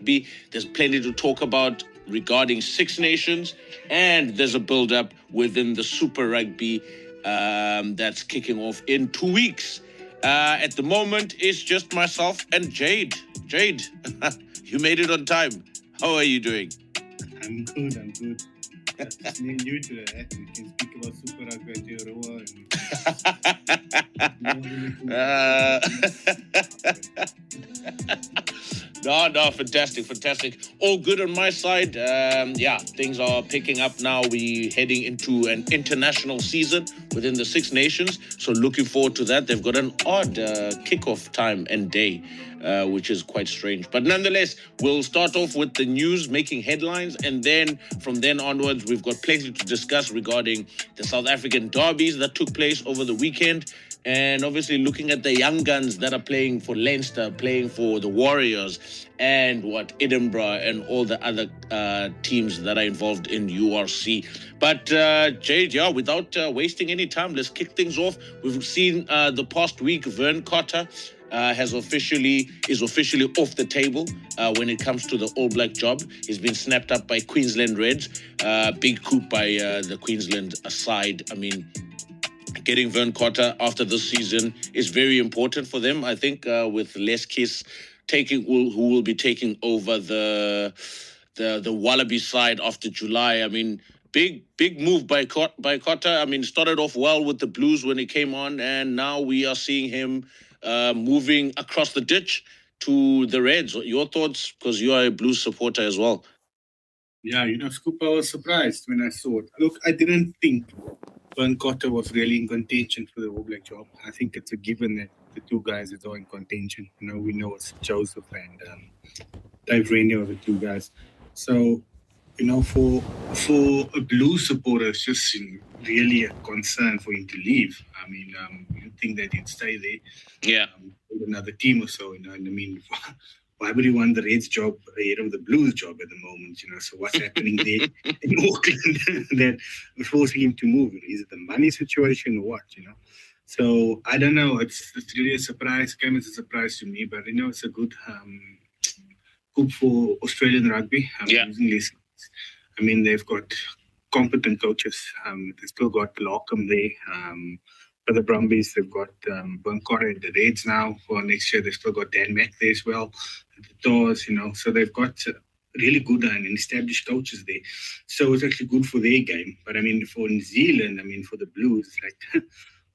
Rugby. There's plenty to talk about regarding Six Nations, and there's a build-up within the Super Rugby that's kicking off in 2 weeks. At the moment, it's just myself and Jade. Jade, you made it on time. How are you doing? I'm good. It's new to that. We can speak about Super Rugby at Euroa No, fantastic. All good on my side. Things are picking up now. We're heading into an international season within the Six Nations. So looking forward to that. They've got an odd kickoff time and day, which is quite strange. But nonetheless, we'll start off with the news making headlines. And then from then onwards, we've got plenty to discuss regarding the South African derbies that took place over the weekend. And obviously looking at the young guns that are playing for Leinster, playing for the Warriors, and Edinburgh and all the other teams that are involved in URC. But Jade, without wasting any time, let's kick things off. We've seen the past week, Vern Cotter is officially off the table when it comes to the All Black job. He's been snapped up by Queensland Reds. Big coup by the Queensland side. I mean, getting Vern Cotter after this season is very important for them. I think with Les Kiss who will be taking over the Wallaby side after July. I mean, big move by Cotter. I mean, started off well with the Blues when he came on, and now we are seeing him moving across the ditch to the Reds. Your thoughts, because you are a Blues supporter as well. Yeah, Scoop, I was surprised when I saw it. Look, I didn't think Vern Cotter was really in contention for the All Black job. I think it's a given that the two guys that are in contention. We know it's Joseph and Dave Rainier are the two guys. So, for a Blues supporter, it's just really a concern for him to leave. I mean, you think that he'd stay there. Yeah. With another team or so, and I mean, why would he want the Reds job ahead of the Blues job at the moment? So what's happening there in Auckland that is forcing him to move? Is it the money situation or what? So I don't know. It's really a surprise. Came as a surprise to me, but it's a good coup for Australian rugby. I mean, they've got competent coaches. They've still got Larkham there. For the Brumbies, they've got Vern Cotter at the Reds now. For next year, they've still got Dan Mack there as well. The Doors, so they've got really good and established coaches there. So it's actually good for their game. But I mean, for New Zealand, for the Blues, it's like,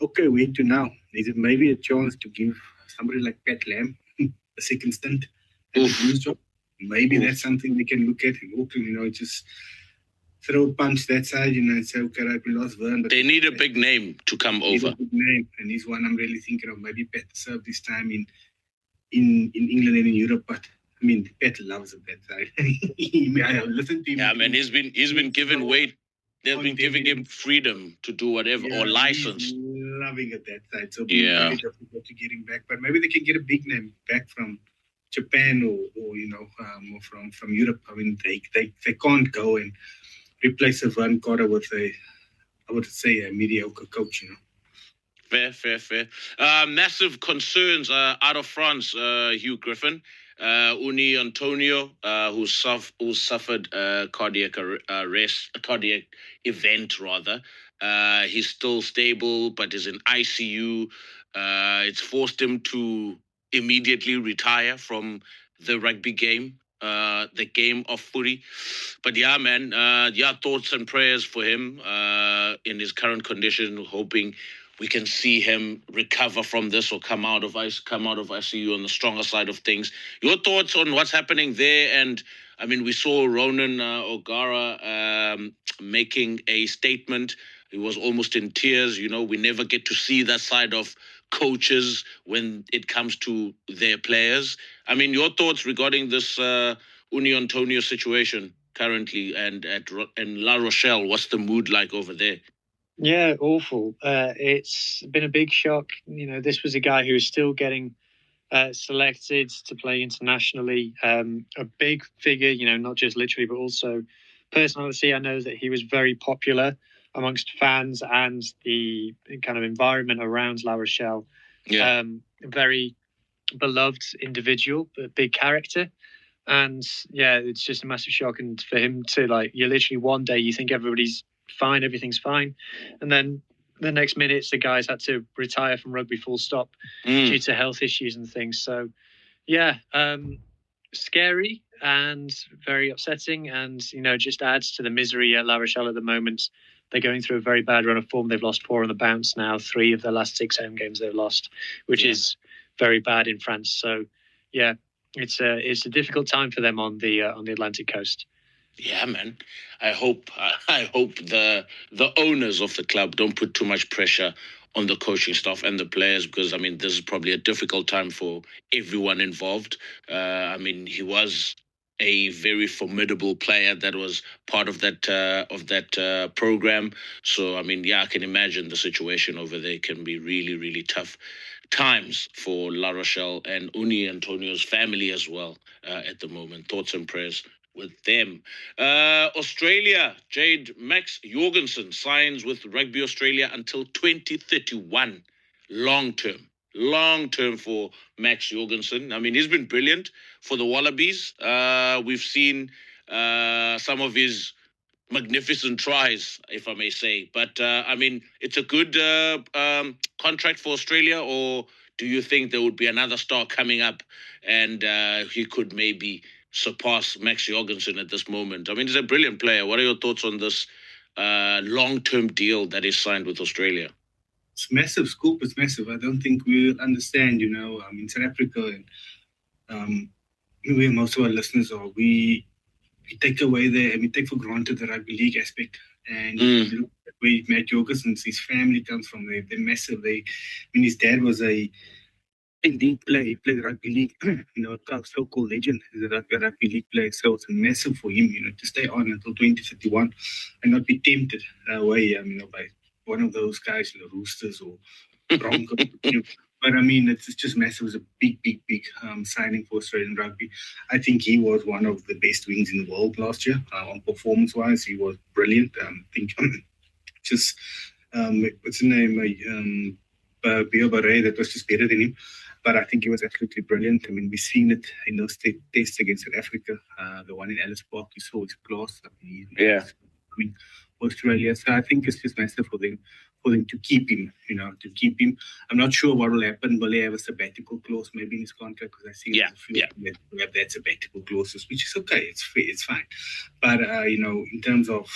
okay, where to now? Is it maybe a chance to give somebody like Pat Lam a second stint at the Blues job? Maybe that's something we can look at in Auckland, just throw a punch that side, and say, okay, right, we lost Vern. But they need a big name to come over. A big name, and he's one I'm really thinking of. Maybe Pat served this time in England and in Europe, but I mean, Pat loves it that side. I listen to him. Yeah, man, he's been given weight. They've been giving him freedom to do whatever, or license. He's loving it that side. So very difficult to get him back, but maybe they can get a big name back from Japan or from Europe. I mean, they can't go and replace a Vern Cotter with a mediocre coach, Fair. Massive concerns out of France, Hugh Griffin. Uni Antonio, who suffered a cardiac arrest, a cardiac event rather. He's still stable, but is in ICU. It's forced him to immediately retire from the rugby game. The game of footy. But yeah, man, thoughts and prayers for him in his current condition, hoping we can see him recover from this or come out of ICU on the stronger side of things. Your thoughts on what's happening there? And I mean, we saw Ronan O'Gara making a statement. He was almost in tears. We never get to see that side of coaches when it comes to their players. I mean, your thoughts regarding this Uni Antonio situation currently and in La Rochelle? What's the mood like over there? Yeah, awful. It's been a big shock. This was a guy who was still getting selected to play internationally. A big figure, not just literally, but also personality. I know that he was very popular amongst fans and the kind of environment around La Rochelle. Yeah. Very beloved individual, but big character. And yeah, it's just a massive shock. And for him to you're literally one day you think everybody's fine, everything's fine, and then the next minute the guy's had to retire from rugby full stop due to health issues and things. So yeah, scary and very upsetting, and just adds to the misery at La Rochelle at the moment. They're going through a very bad run of form. They've lost 4 on the bounce now. 3 of their last 6 home games they've lost, which is very bad in France. So yeah, it's a difficult time for them on the Atlantic coast. Yeah, man. I hope the owners of the club don't put too much pressure on the coaching staff and the players, because I mean this is probably a difficult time for everyone involved. I mean, he was a very formidable player that was part of that program. So I mean, yeah, I can imagine the situation over there can be really, really tough times for La Rochelle and Uni Antonio's family as well at the moment. Thoughts and prayers with them. Australia, Jade, Max Jorgensen signs with Rugby Australia until 2031. Long term for Max Jorgensen. I mean, he's been brilliant for the Wallabies. We've seen some of his magnificent tries, if I may say. But I mean, it's a good contract for Australia, or do you think there would be another star coming up and he could maybe surpass Max Jorgensen at this moment? I mean, he's a brilliant player. What are your thoughts on this long-term deal that is signed with Australia? It's massive. Scope is massive. I don't think we'll understand, in South Africa and where most of our listeners are, we take away we take for granted the rugby league aspect. And look at where Matt Jorgensen's, his family comes from. They're massive. His dad was a league player. He played rugby league, so-called legend. He's a rugby league player. So it's massive for him, to stay on until 2031 and not be tempted away, by one of those guys, Roosters or Broncos. But I mean, it's just massive. It was a big signing for Australian rugby. I think he was one of the best wings in the world last year. On performance-wise, he was brilliant. I think just what's his name? Bio Barre, that was just better than him. But I think he was absolutely brilliant. I mean, we've seen it in those tests against South Africa. The one in Ellis Park, you saw his class. Australia. So I think it's just massive for them to keep him, I'm not sure what will happen. Will he have a sabbatical clause maybe in his contract? Because I see that have that sabbatical clauses, which is okay. It's fair, it's fine. But, in terms of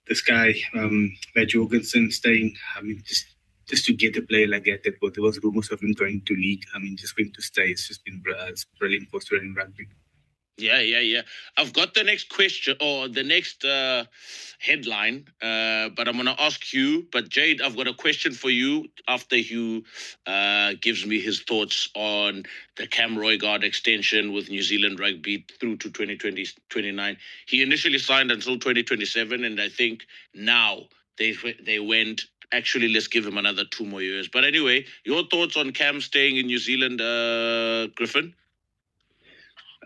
this guy, Matt Jorgensen staying, I mean, just to get a player like that, there was rumors of him going to league. I mean, just going to stay. It's just been it's brilliant for Australian rugby. Yeah. I've got the next question or the next headline, but I'm going to ask you. But Jade, I've got a question for you after Hugh gives me his thoughts on the Cam Roigard extension with New Zealand Rugby through to 2029. He initially signed until 2027, and I think now they went, actually, let's give him another 2 more years. But anyway, your thoughts on Cam staying in New Zealand, Griffin?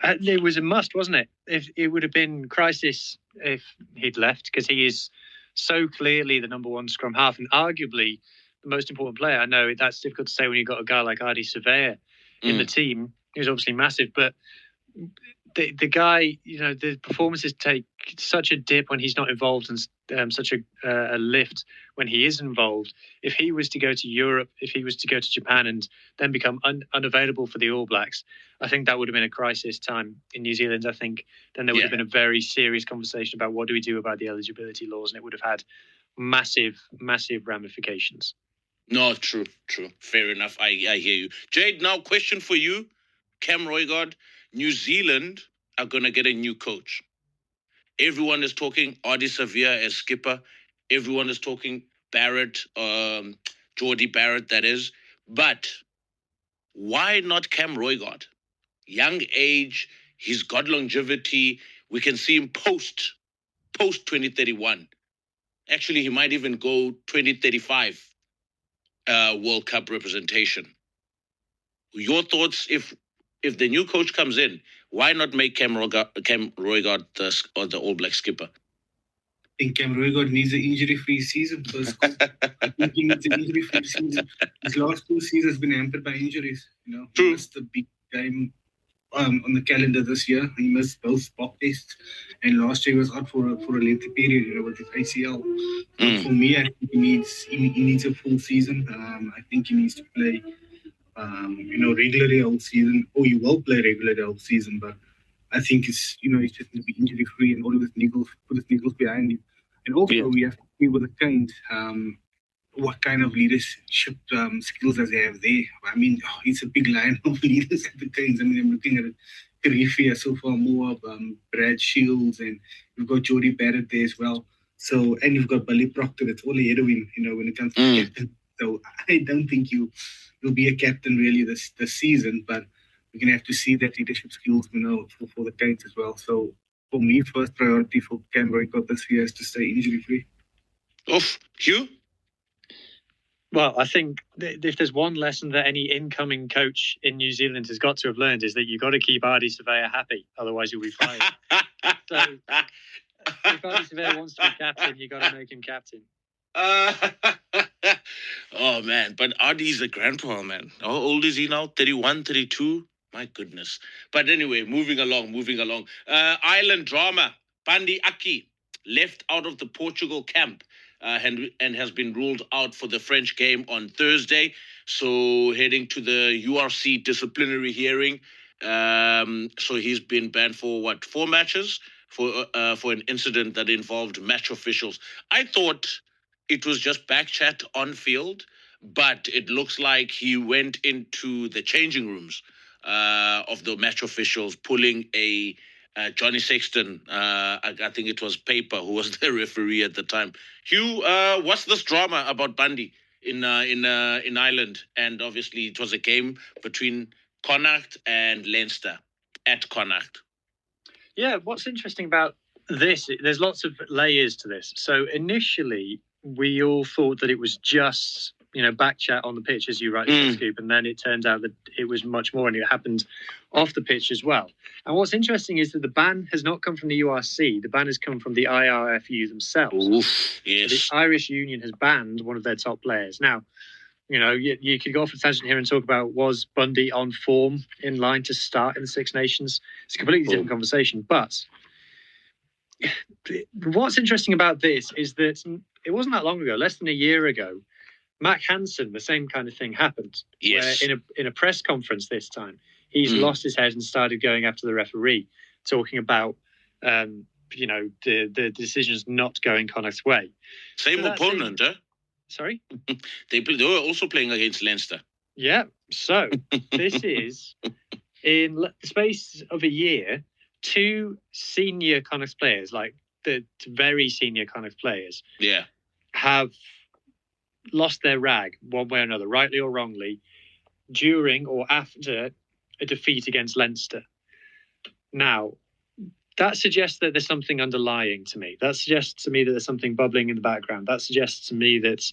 It was a must, wasn't it? If it would have been crisis if he'd left, because he is so clearly the number one scrum half and arguably the most important player. I know that's difficult to say when you've got a guy like Ardie Surveyor in the team, who's obviously massive, but the guy, the performances take such a dip when he's not involved and such a lift when he is involved. If he was to go to Europe, if he was to go to Japan and then become unavailable for the All Blacks, I think that would have been a crisis time in New Zealand. I think then there would have been a very serious conversation about what do we do about the eligibility laws, and it would have had massive ramifications. No, true. Fair enough. I hear you. Jade, now question for you. Cam Roigard, New Zealand are going to get a new coach. Everyone is talking Ardie Surveyor as skipper. Everyone is talking Barrett, Geordie Barrett, that is. But why not Cam Roigard? Young age, he's got longevity. We can see him post 2031. Actually, he might even go 2035 World Cup representation. Your thoughts, if the new coach comes in, why not make Cam Roigard the All Black skipper? I think Cam Roigard needs an injury-free season. I think he needs an injury-free season. His last 2 seasons have been hampered by injuries. True. Missed the big game on the calendar this year. He missed both spot tests, and last year he was out for a lengthy period, with his ACL. So for me, I think he needs a full season. I think he needs to play, regularly all season, or he will play regularly all season. But I think he's just going to be injury free and all of his niggles, put his niggles behind him. And also we have to see with the Canes. What kind of leadership skills does he have there? I mean, it's a big line of leaders at the Canes. I mean, I'm looking at it. Karifia, so far more Brad Shields, and you've got Jody Barrett there as well. So, and you've got Billy Proctor that's all ahead of him, when it comes to captain. So I don't think you'll be a captain really this season, but we're going to have to see that leadership skills, for the Canes as well. So for me, first priority for Cam Roycott this year is to stay injury free. Hugh? Well, I think if there's one lesson that any incoming coach in New Zealand has got to have learned is that you've got to keep Ardie Surveyor happy, otherwise you'll be fired. So if Ardie Surveyor wants to be captain, you've got to make him captain. Oh, man. But Ardie's a grandpa, man. How old is he now? 31, 32? My goodness. But anyway, moving along. Island drama. Bundee Aki left out of the Portugal camp. And has been ruled out for the French game on Thursday. So heading to the URC disciplinary hearing. So he's been banned for 4 matches for an incident that involved match officials. I thought it was just back chat on field, but it looks like he went into the changing rooms of the match officials, pulling a Johnny Sexton, I think it was Paper, who was the referee at the time. Hugh, what's this drama about Bundee in Ireland? And obviously, it was a game between Connacht and Leinster at Connacht. Yeah, what's interesting about this? There's lots of layers to this. So initially, we all thought that it was just back chat on the pitch, as you rightly said, Scoop, and then it turned out that it was much more, and it happened off the pitch as well. And what's interesting is that the ban has not come from the URC. The ban has come from the IRFU themselves. Oof, yes. So the Irish Union has banned one of their top players. Now, you could go off a tangent here and talk about, was Bundee on form in line to start in the Six Nations? It's a completely different conversation. But what's interesting about this is that it wasn't that long ago, less than a year ago, Mac Hansen, the same kind of thing happened. Yes. Where in a press conference this time, he's lost his head and started going after the referee, talking about the decisions not going Connacht's way. Same opponent, huh? Sorry? They were also playing against Leinster. Yeah. So this is, in the space of a year, 2 senior Connacht players, like the very senior Connacht players, have lost their rag one way or another, rightly or wrongly, during or after a defeat against Leinster. Now, that suggests that there's something underlying to me. That suggests to me that there's something bubbling in the background. That suggests to me that,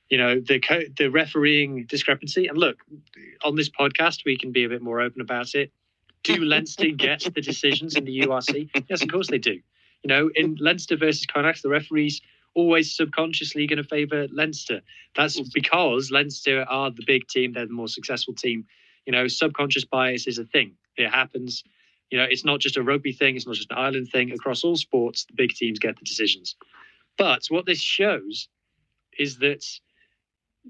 the refereeing discrepancy. And look, on this podcast, we can be a bit more open about it. Do Leinster get the decisions in the URC? Yes, of course they do. In Leinster versus Connacht, the referees always subconsciously going to favour Leinster. That's because Leinster are the big team. They're the more successful team. Subconscious bias is a thing. It happens. It's not just a rugby thing. It's not just an Ireland thing. Across all sports, the big teams get the decisions. But what this shows is that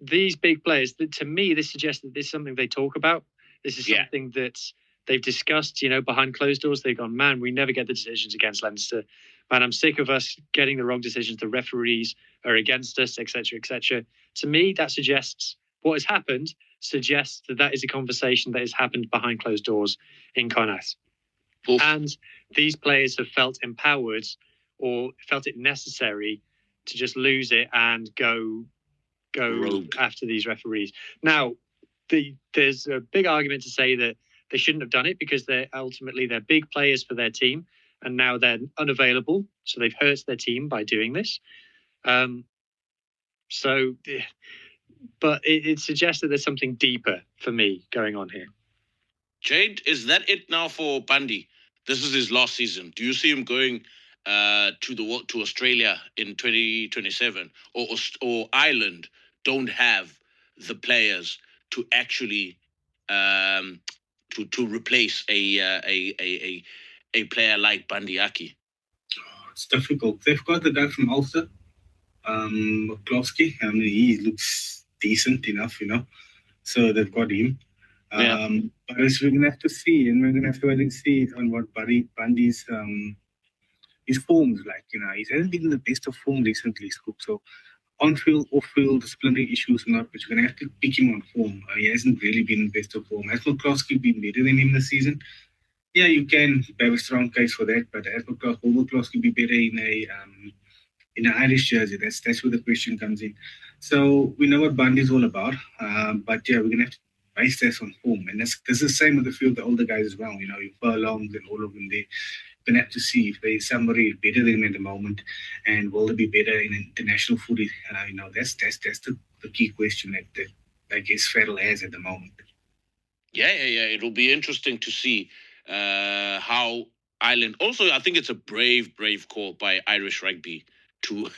these big players, to me, this suggests that this is something they talk about. This is something that they've discussed, behind closed doors. They've gone, man, we never get the decisions against Leinster. Man, I'm sick of us getting the wrong decisions. The referees are against us, etc., etc. To me, that suggests what has happened, suggests that is a conversation that has happened behind closed doors in Connacht. Oof. And these players have felt empowered or felt it necessary to just lose it and go rogue after these referees. Now, there's a big argument to say that they shouldn't have done it because they're big players for their team, and now they're unavailable, so they've hurt their team by doing this. But it suggests that there's something deeper for me going on here. Jade, is that it now for Bundee? This is his last season. Do you see him going to Australia in 2027, or Ireland don't have the players to actually to replace a player like Bundee Aki? It's difficult. They've got the guy from Ulster, McCloskey. I mean, he looks decent enough, So they've got him. But we're gonna have to see, and we're gonna have to wait and see on what Bundee's his form's like. He hasn't been in the best of form recently, Scoop. So on field, off field, disciplinary issues and not, but you're gonna have to pick him on form. He hasn't really been in the best of form. Has McCloskey been better than him this season? Yeah, you can have a strong case for that, but will McCloskey be better in an Irish jersey? That's where the question comes in. So we know what Bundee's all about, but yeah, we're gonna have to base this on form, and this is the same with the field, the older guys as well. Your Furlongs and all of them. They're gonna have to see if there's somebody better than them at the moment, and will they be better in international footy? That's the key question that I guess Farrell has at the moment. Yeah. It'll be interesting to see how Ireland. Also, I think it's a brave call by Irish Rugby to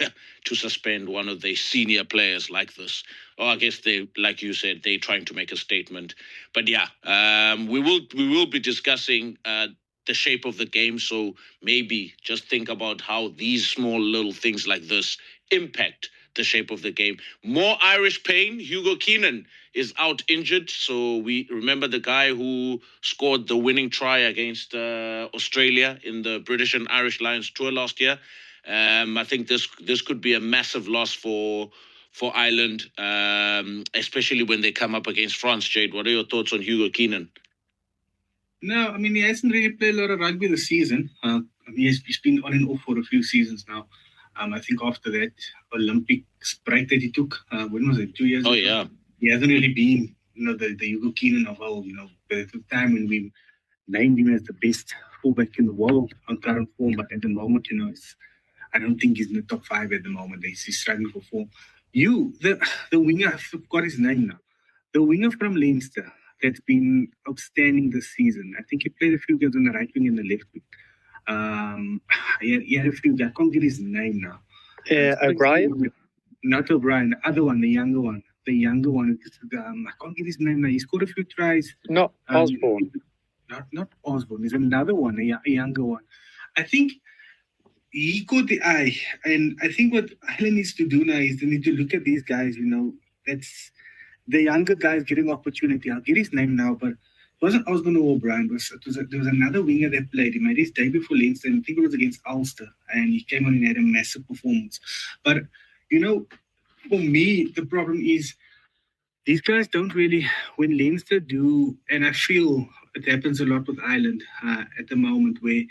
suspend one of their senior players like this. Or I guess they, like you said, they're trying to make a statement. But yeah, we will be discussing the shape of the game. So maybe just think about how these small little things like this impact the shape of the game. More Irish pain. Hugo Keenan is out injured. So we remember the guy who scored the winning try against Australia in the British and Irish Lions tour last year. I think this could be a massive loss for Ireland, especially when they come up against France. Jade, what are your thoughts on Hugo Keenan? No, I mean, he hasn't really played a lot of rugby this season. He's been on and off for a few seasons now. I think after that Olympic break that he took, when was it, 2 years ago? Oh, yeah. He hasn't really been, the Hugo Keenan of old, but at the time when we named him as the best fullback in the world on current form, but at the moment, I don't think he's in the top 5 at the moment. He's struggling for form. The winger, I forgot his name now. The winger from Leinster that's been outstanding this season. I think he played a few games on the right wing and the left wing. He had a few. I can't get his name now. O'Brien? Not O'Brien. The other one, the younger one. I can't get his name now. He scored a few tries. Not Osborne. Not Osborne. There's another one, a younger one. I think he caught the eye, and I think what Ireland needs to do now is they need to look at these guys. That's the younger guys getting opportunity. I'll get his name now, but it wasn't Osborne or O'Brien. There was another winger that played. He made his debut for Leinster, and I think it was against Ulster, and he came on and had a massive performance. But for me, the problem is these guys don't really, when Leinster do, and I feel it happens a lot with Ireland at the moment, where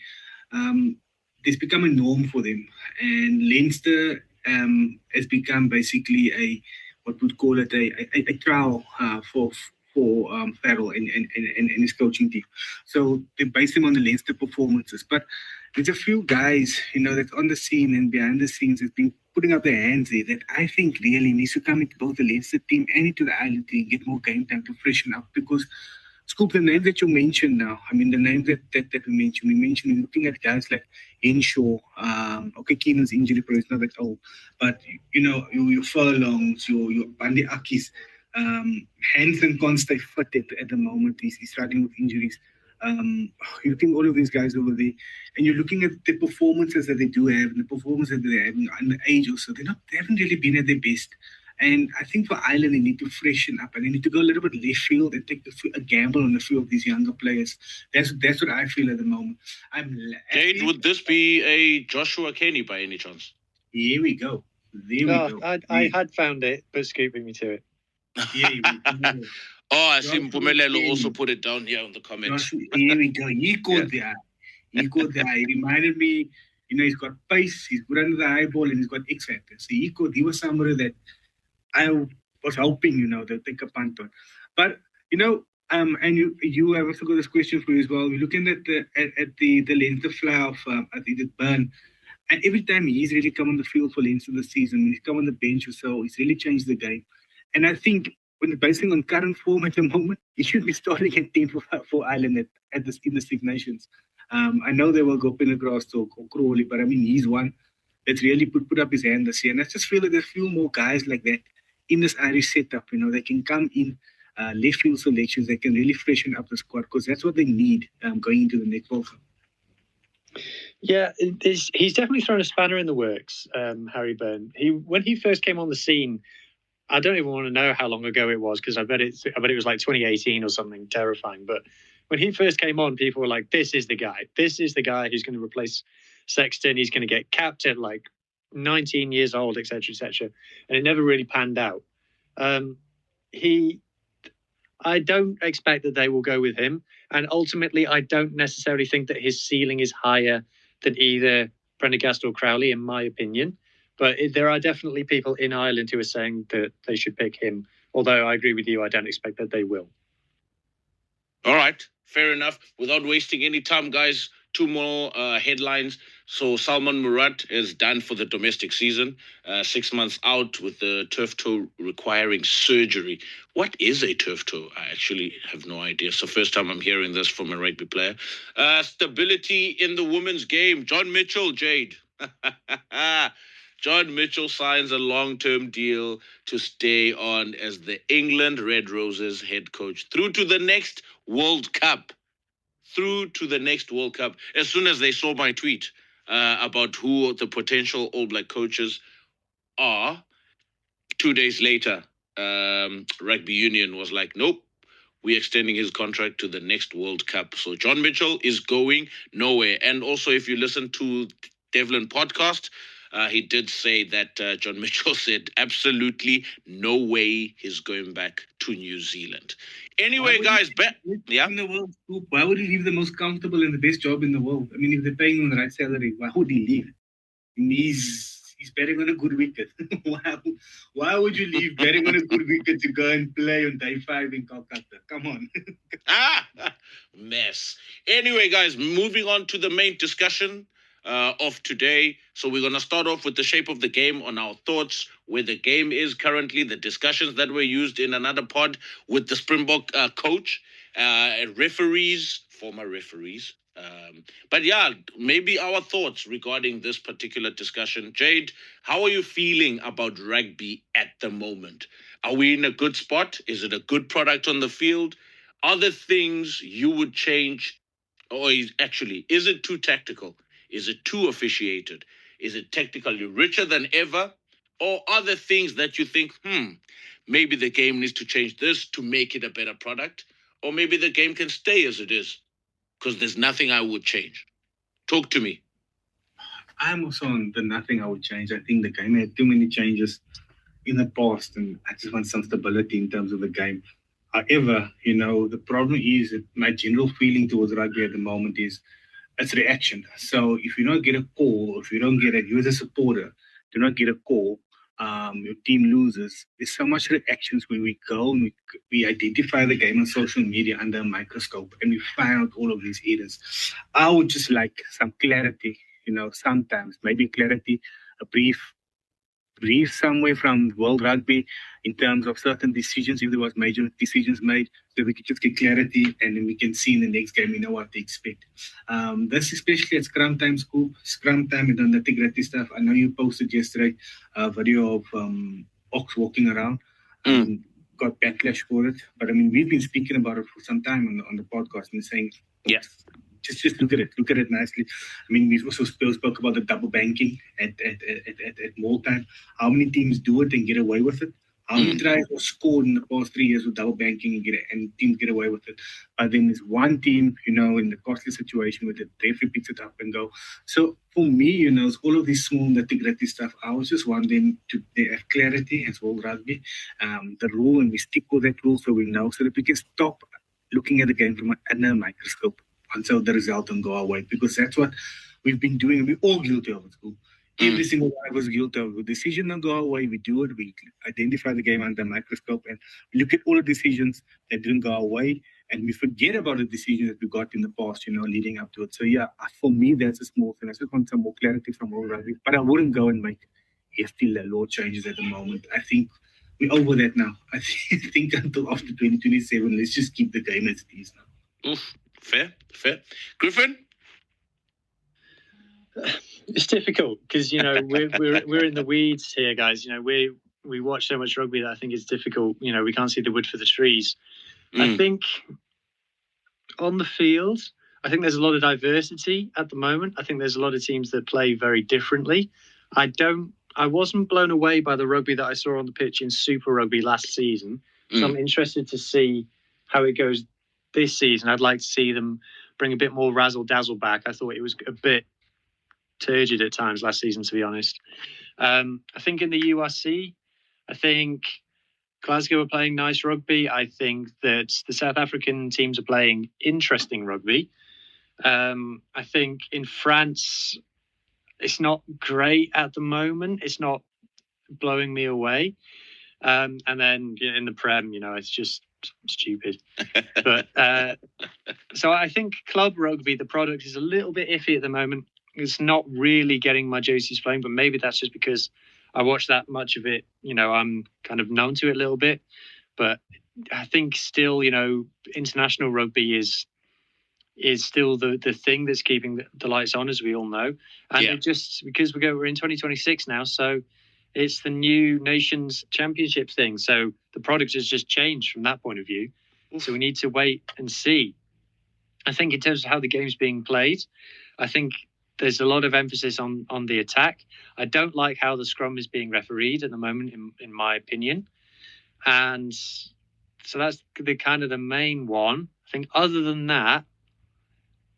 it's become a norm for them, and Leinster has become basically what we'd call it a trial for Farrell and his coaching team. So they base them on the Leinster performances. But there's a few guys, that's on the scene and behind the scenes that's been putting up their hands there that I think really needs to come into both the Leinster team and into the Ireland team, get more game time to freshen up. Because, Scoop, the names that you mentioned now, I mean, the names that we mentioned, looking at guys like Henshaw, Keenan's injury probably is not that old, but, your Furlongs, your Bundee Akis, Hansen can't stay fit at the moment. He's struggling with injuries. You're looking at all of these guys over there, and you're looking at the performances that they do have, and the performances that they have in the age also. They haven't really been at their best. And I think for Ireland, they need to freshen up, and they need to go a little bit left field and take a gamble on a few of these younger players. That's what I feel at the moment. Jade, would this be a Joshua Kenny by any chance? Here we go. There we go. I had found it, but Scoop beat me to it. Here we go. Oh, I see Mpumelelo also put it down here on the comments. Here we go. He caught the eye. He reminded me, he's got pace, he's good under the eyeball, and he's got X factor. So he was somebody that I was hoping, to take a punt on. But, and you have also got this question for you as well. We're looking at the Leinster fly of, I think it's Burn. And every time he's really come on the field for Leinster this season, when he's come on the bench or so, he's really changed the game. And I think when basing on current form at the moment, he should be starting at 10 for Ireland in the Six Nations. I know they will go Pendergrass or Crawley, but I mean, he's one that's really put up his hand this year. And I just feel that there's a few more guys like that in this Irish setup. They can come in left field selections that can really freshen up the squad, because that's what they need going into the next World Cup. Yeah, he's definitely thrown a spanner in the works, Harry Byrne. When he first came on the scene, I don't even want to know how long ago it was, because I bet it was like 2018 or something terrifying. But when he first came on, people were like, "This is the guy. This is the guy who's going to replace Sexton. He's going to get capped at like 19 years old, etc., etc." And it never really panned out. I don't expect that they will go with him, and ultimately, I don't necessarily think that his ceiling is higher than either Prendergast or Crowley, in my opinion. But there are definitely people in Ireland who are saying that they should pick him. Although I agree with you, I don't expect that they will. All right, fair enough. Without wasting any time, guys, two more headlines. So Salman Murat is done for the domestic season, 6 months out with the turf toe requiring surgery. What is a turf toe? I actually have no idea. So first time I'm hearing this from a rugby player. Stability in the women's game. John Mitchell, Jade. John Mitchell signs a long-term deal to stay on as the England Red Roses head coach through to the next World Cup. As soon as they saw my tweet about who the potential All Black coaches are, 2 days later, Rugby Union was like, nope, we're extending his contract to the next World Cup. So John Mitchell is going nowhere. And also, if you listen to Devlin podcast, he did say that John Mitchell said absolutely no way he's going back to New Zealand. Anyway, guys, yeah. In the World Cup, why would he leave the most comfortable and the best job in the world? I mean, if they're paying him the right salary, why would he leave? I mean, he's betting on a good wicket. Why would you leave betting on a good wicket to go and play on day 5 in Calcutta? Come on. Mess. Anyway, guys, moving on to the main discussion of today. So we're going to start off with the shape of the game, on our thoughts, where the game is currently, the discussions that were used in another pod with the Springbok coach, referees, former referees. But yeah, maybe our thoughts regarding this particular discussion. Jade, how are you feeling about rugby at the moment? Are we in a good spot? Is it a good product on the field? Are there things you would change? Or is it too tactical? Is it too officiated? Is it technically richer than ever? Or are there things that you think, maybe the game needs to change this to make it a better product? Or maybe the game can stay as it is? Because there's nothing I would change. Talk to me. I'm also on the nothing I would change. I think the game had too many changes in the past, and I just want some stability in terms of the game. However, the problem is that my general feeling towards rugby at the moment is it's reaction. So if you don't get a call, or if you don't get you as a supporter, do not get a call, your team loses. There's so much reactions when we go and we identify the game on social media under a microscope and we find out all of these errors. I would just like some clarity, sometimes, maybe clarity, a brief somewhere from World Rugby in terms of certain decisions, if there was major decisions made, so we could just get clarity and then we can see in the next game, we know what to expect. This especially at scrum time, and the nitty-gritty stuff. I know you posted yesterday a video of Ox walking around. Got backlash for it, but I mean, we've been speaking about it for some time on the podcast and saying, yes. Just look at it nicely. I mean, we've also spoke about the double banking at more time. How many teams do it and get away with it? How many tries were scored in the past 3 years with double banking and teams get away with it? But then there's one team, in the costly situation where the referee picks it up and go. So for me, it's all of these small nitty-gritty stuff. I was just want them to have clarity as well, rugby, the rule, and we stick with that rule so we know, so that we can stop looking at the game from under a microscope until the result don't go our way, because that's what we've been doing, and we're all guilty of it. Every single one of us guilty of it. The decision don't go our way, we do it, we identify the game under a microscope and look at all the decisions that didn't go our way, and we forget about the decisions that we got in the past, leading up to it. So yeah, for me, that's a small thing. I just want some more clarity from all rugby, but I wouldn't go and make hefty law changes at the moment. I think we're over that now. I think until after 2027, let's just keep the game as it is now. Fair. Griffin? It's difficult because we're in the weeds here, guys. We're we watch so much rugby that I think it's difficult. You know, we can't see the wood for the trees. I Mm. think on the field, I think there's a lot of diversity at the moment. I think there's a lot of teams that play very differently. I wasn't blown away by the rugby that I saw on the pitch in Super Rugby last season. So I'm interested to see how it goes this season. I'd like to see them bring a bit more razzle dazzle back. I thought it was a bit turgid at times last season, to be honest. I think in the URC, I think Glasgow are playing nice rugby. I think that the South African teams are playing interesting rugby. I think in France, it's not great at the moment. It's not blowing me away. And then in the Prem, it's just stupid. But so I think club rugby, the product is a little bit iffy at the moment. It's not really getting my jerseys playing, but maybe that's just because I watch that much of it. I'm kind of known to it a little bit. But I think still, international rugby is still the thing that's keeping the lights on, as we all know. And it just, because we're in 2026 now, so it's the new Nations Championships thing. So the product has just changed from that point of view. So we need to wait and see. I think in terms of how the game's being played, I think there's a lot of emphasis on the attack. I don't like how the scrum is being refereed at the moment, in my opinion. And so that's the main one. I think other than that,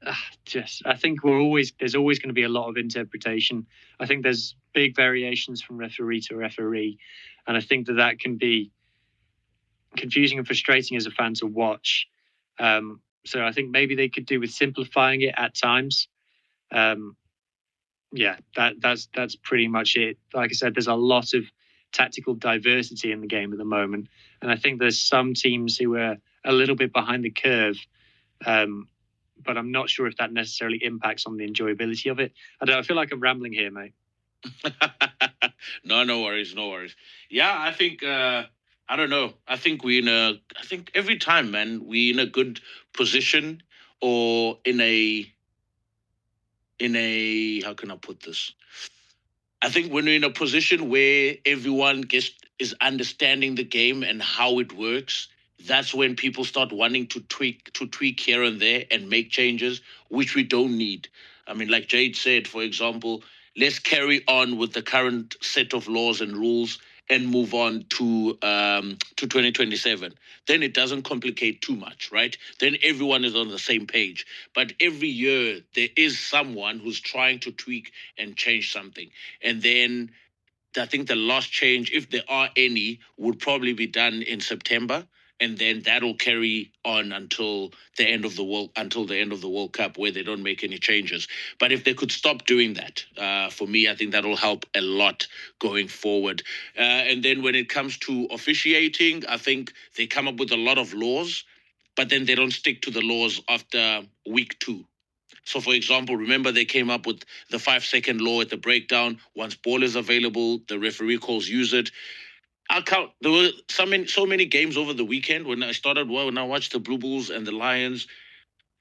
I think there's always going to be a lot of interpretation. I think there's big variations from referee to referee, and I think that can be confusing and frustrating as a fan to watch. So I think maybe they could do with simplifying it at times. That's pretty much it. Like I said, there's a lot of tactical diversity in the game at the moment, and I think there's some teams who are a little bit behind the curve. But I'm not sure if that necessarily impacts on the enjoyability of it. I feel like I'm rambling here, mate. No worries. Yeah, I think I don't know. I think I think every time, man, we're in a good position, or in a how can I put this? I think when we're in a position where everyone is understanding the game and how it works, that's when people start wanting to tweak here and there and make changes, which we don't need. I mean, like Jade said, for example, let's carry on with the current set of laws and rules and move on to 2027. Then it doesn't complicate too much, right? Then everyone is on the same page. But every year there is someone who's trying to tweak and change something. And then I think the last change, if there are any, would probably be done in September, and then that'll carry on until the end of the World Cup, where they don't make any changes. But if they could stop doing that, for me, I think that'll help a lot going forward. And then when it comes to officiating, I think they come up with a lot of laws, but then they don't stick to the laws after week 2. So, for example, remember they came up with the 5-second law at the breakdown. Once ball is available, the referee calls use it. I'll count. There were so many games over the weekend when I watched the Blue Bulls and the Lions,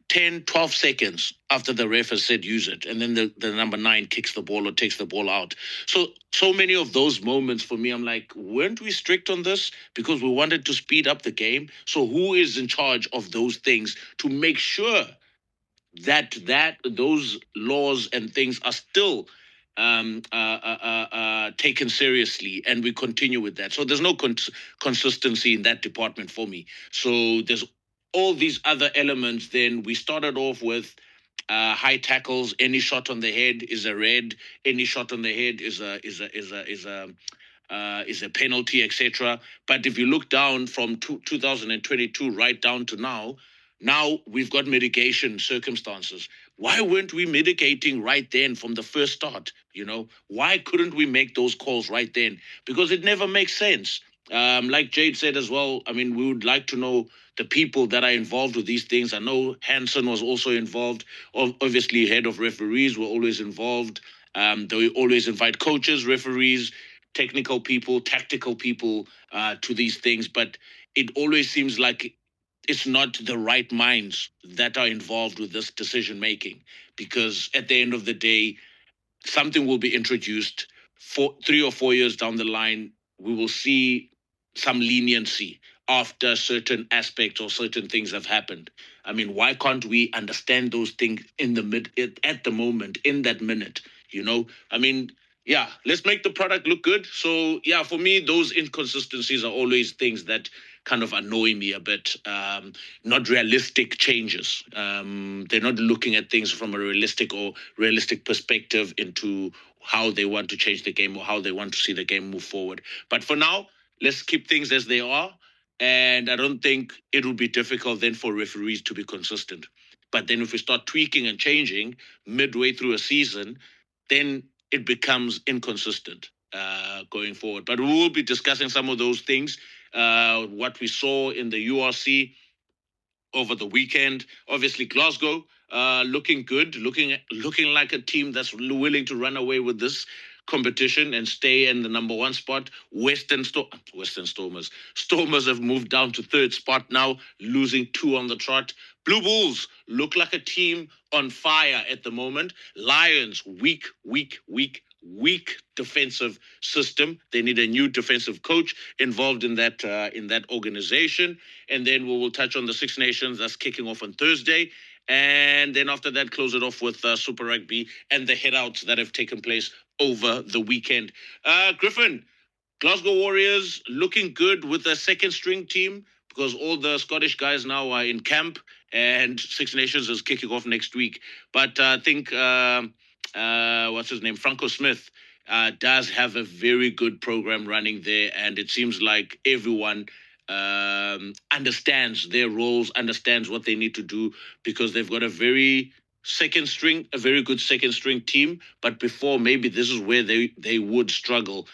10, 12 seconds after the ref has said use it. And then the number 9 kicks the ball or takes the ball out. So many of those moments for me, I'm like, weren't we strict on this? Because we wanted to speed up the game. So who is in charge of those things to make sure that those laws and things are still taken seriously, and we continue with that? So there's no consistency in that department for me. So there's all these other elements. Then we started off with high tackles. Any shot on the head is a red. Any shot on the head is a penalty, etc. But if you look down from 2022 right down to now we've got mitigation circumstances. Why weren't we mitigating right then from the first start? Why couldn't we make those calls right then? Because it never makes sense. Like Jade said as well, I mean, we would like to know the people that are involved with these things. I know Hansen was also involved. Obviously, head of referees were always involved. They always invite coaches, referees, technical people, tactical people to these things. But it always seems like it's not the right minds that are involved with this decision making, because at the end of the day, something will be introduced 3 or 4 years down the line. we will see some leniency after certain aspects or certain things have happened. I mean, why can't we understand those things at the moment, in that minute? I mean, yeah, let's make the product look good. So yeah, for me, those inconsistencies are always things that kind of annoy me a bit. Not realistic changes. They're not looking at things from a realistic perspective into how they want to change the game or how they want to see the game move forward. But for now, let's keep things as they are. And I don't think it will be difficult then for referees to be consistent. But then if we start tweaking and changing midway through a season, then it becomes inconsistent going forward. But we will be discussing some of those things, what we saw in the URC over the weekend. Obviously, Glasgow looking good, looking like a team that's willing to run away with this competition and stay in the number one spot. Western Stormers have moved down to third spot now, losing 2 on the trot. Blue Bulls look like a team on fire at the moment. Lions, weak defensive system. They need a new defensive coach involved in that organization. And then we will touch on the Six Nations that's kicking off on Thursday. And then after that, close it off with Super Rugby and the headouts that have taken place over the weekend. Griffin, Glasgow Warriors looking good with a second string team because all the Scottish guys now are in camp and Six Nations is kicking off next week. But I think, what's his name, Franco Smith, does have a very good program running there. And it seems like everyone understands their roles, understands what they need to do because they've got a very good second string team. But before, maybe this is where they would struggle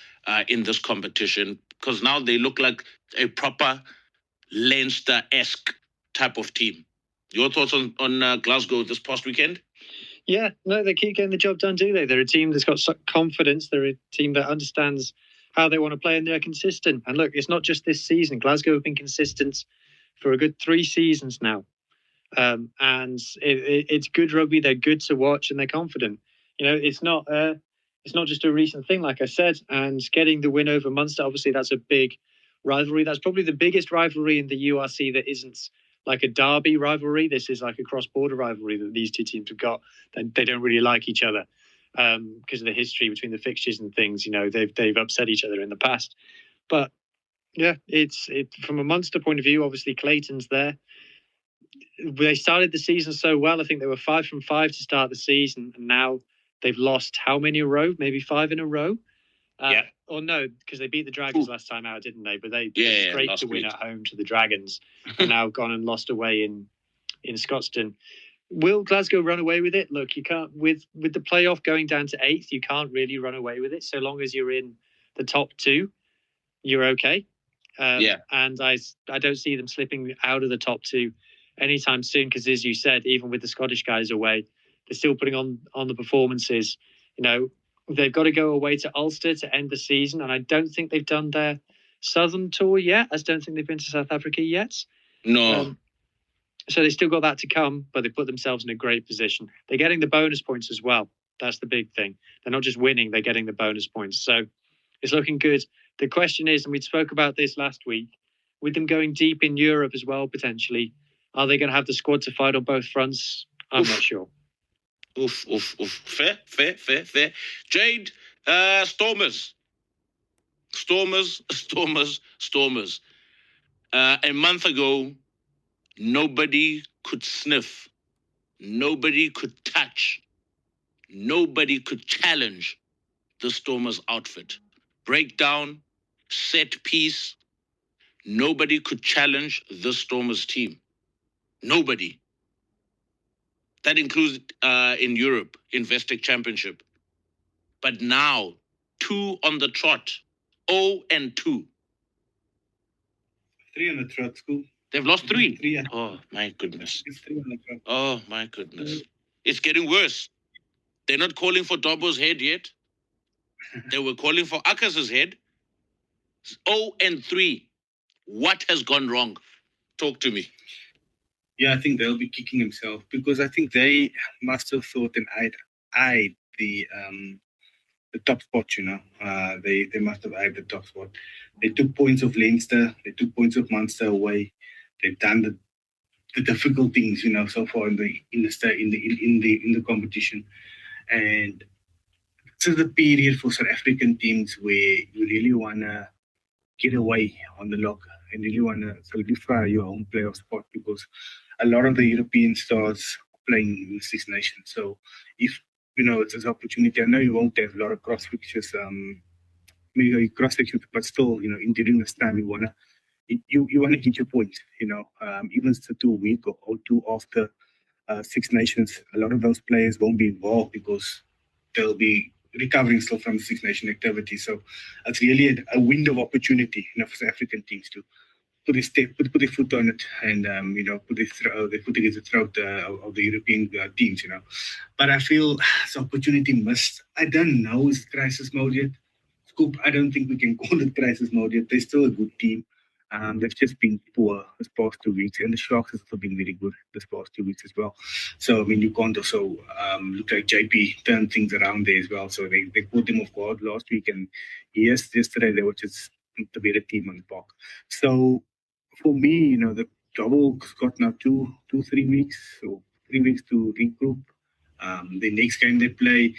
in this competition because now they look like a proper Leinster-esque type of team. Your thoughts on Glasgow this past weekend? Yeah, no, they keep getting the job done, do they? They're a team that's got confidence. They're a team that understands how they want to play and they're consistent. And look, it's not just this season. Glasgow have been consistent for a good 3 seasons now. And it's good rugby. They're good to watch and they're confident. It's not just a recent thing, like I said. And getting the win over Munster, obviously, that's a big rivalry. That's probably the biggest rivalry in the URC that isn't like a derby rivalry. This is like a cross-border rivalry that these two teams have got. They don't really like each other because of the history between the fixtures and things. They've upset each other in the past. But yeah, it's from a Munster point of view. Obviously, Clayton's there. They started the season so well. I think they were 5 from 5 to start the season, and now they've lost how many in a row? Maybe 5 in a row. Yeah. Or no, because they beat the Dragons last time out, didn't they? But they scraped the win at home to the Dragons, and now gone and lost away in Scotstoun. Will Glasgow run away with it? Look, you can't with the playoff going down to 8th. You can't really run away with it. So long as you're in the top 2, you're okay. And I don't see them slipping out of the top 2 anytime soon. Because as you said, even with the Scottish guys away, they're still putting on the performances. They've got to go away to Ulster to end the season, and I don't think they've done their Southern tour yet. I don't think they've been to South Africa yet. No. So they still got that to come, but they put themselves in a great position. They're getting the bonus points as well. That's the big thing. They're not just winning, they're getting the bonus points. So it's looking good. The question is, and we spoke about this last week, with them going deep in Europe as well, potentially, are they going to have the squad to fight on both fronts? I'm not sure. Oof. Fair. Jade, Stormers. A month ago, nobody could sniff, nobody could touch, nobody could challenge the Stormers outfit. Breakdown, set piece, nobody could challenge the Stormers team. Nobody. That includes in Europe, Investec Championship. But now, 2 on the trot, 0-2. 3 on the trot, school. They've lost 3. 3. Oh, my goodness. It's 3 on the trot. Oh, my goodness. It's getting worse. They're not calling for Dobbo's head yet. They were calling for Akas's head. 0-3. What has gone wrong? Talk to me. Yeah, I think they'll be kicking himself because I think they must have thought and eyed the the top spot. They must have had the top spot. They took points of Leinster. They took points of Munster away. They've done the difficult things, so far in the competition. And this is the period for South African teams where you really wanna get away on the log and really wanna solidify your own playoff spot, because a lot of the European stars are playing in the Six Nations. So if it's an opportunity, I know you won't have a lot of cross fixtures, maybe cross fixtures, but still, in during this time you want to get your points, even if it's 2 week or two after Six Nations. A lot of those players won't be involved because they'll be recovering still from the Six Nation activity. So it's really a window of opportunity, for South African teams to put their foot on it, and put their foot against the throat of the European teams. But I feel it's opportunity missed. I don't know, is crisis mode yet? Scoop, I don't think we can call it crisis mode yet. They're still a good team. They've just been poor this past 2 weeks, and the Sharks have also been very good this past 2 weeks as well. So, I mean, you can't also look like JP turned things around there as well. So they caught them off guard last week, and yesterday they were just the better team on the park. So, for me, the Double's got now 3 weeks, so 3 weeks to regroup. The next game they play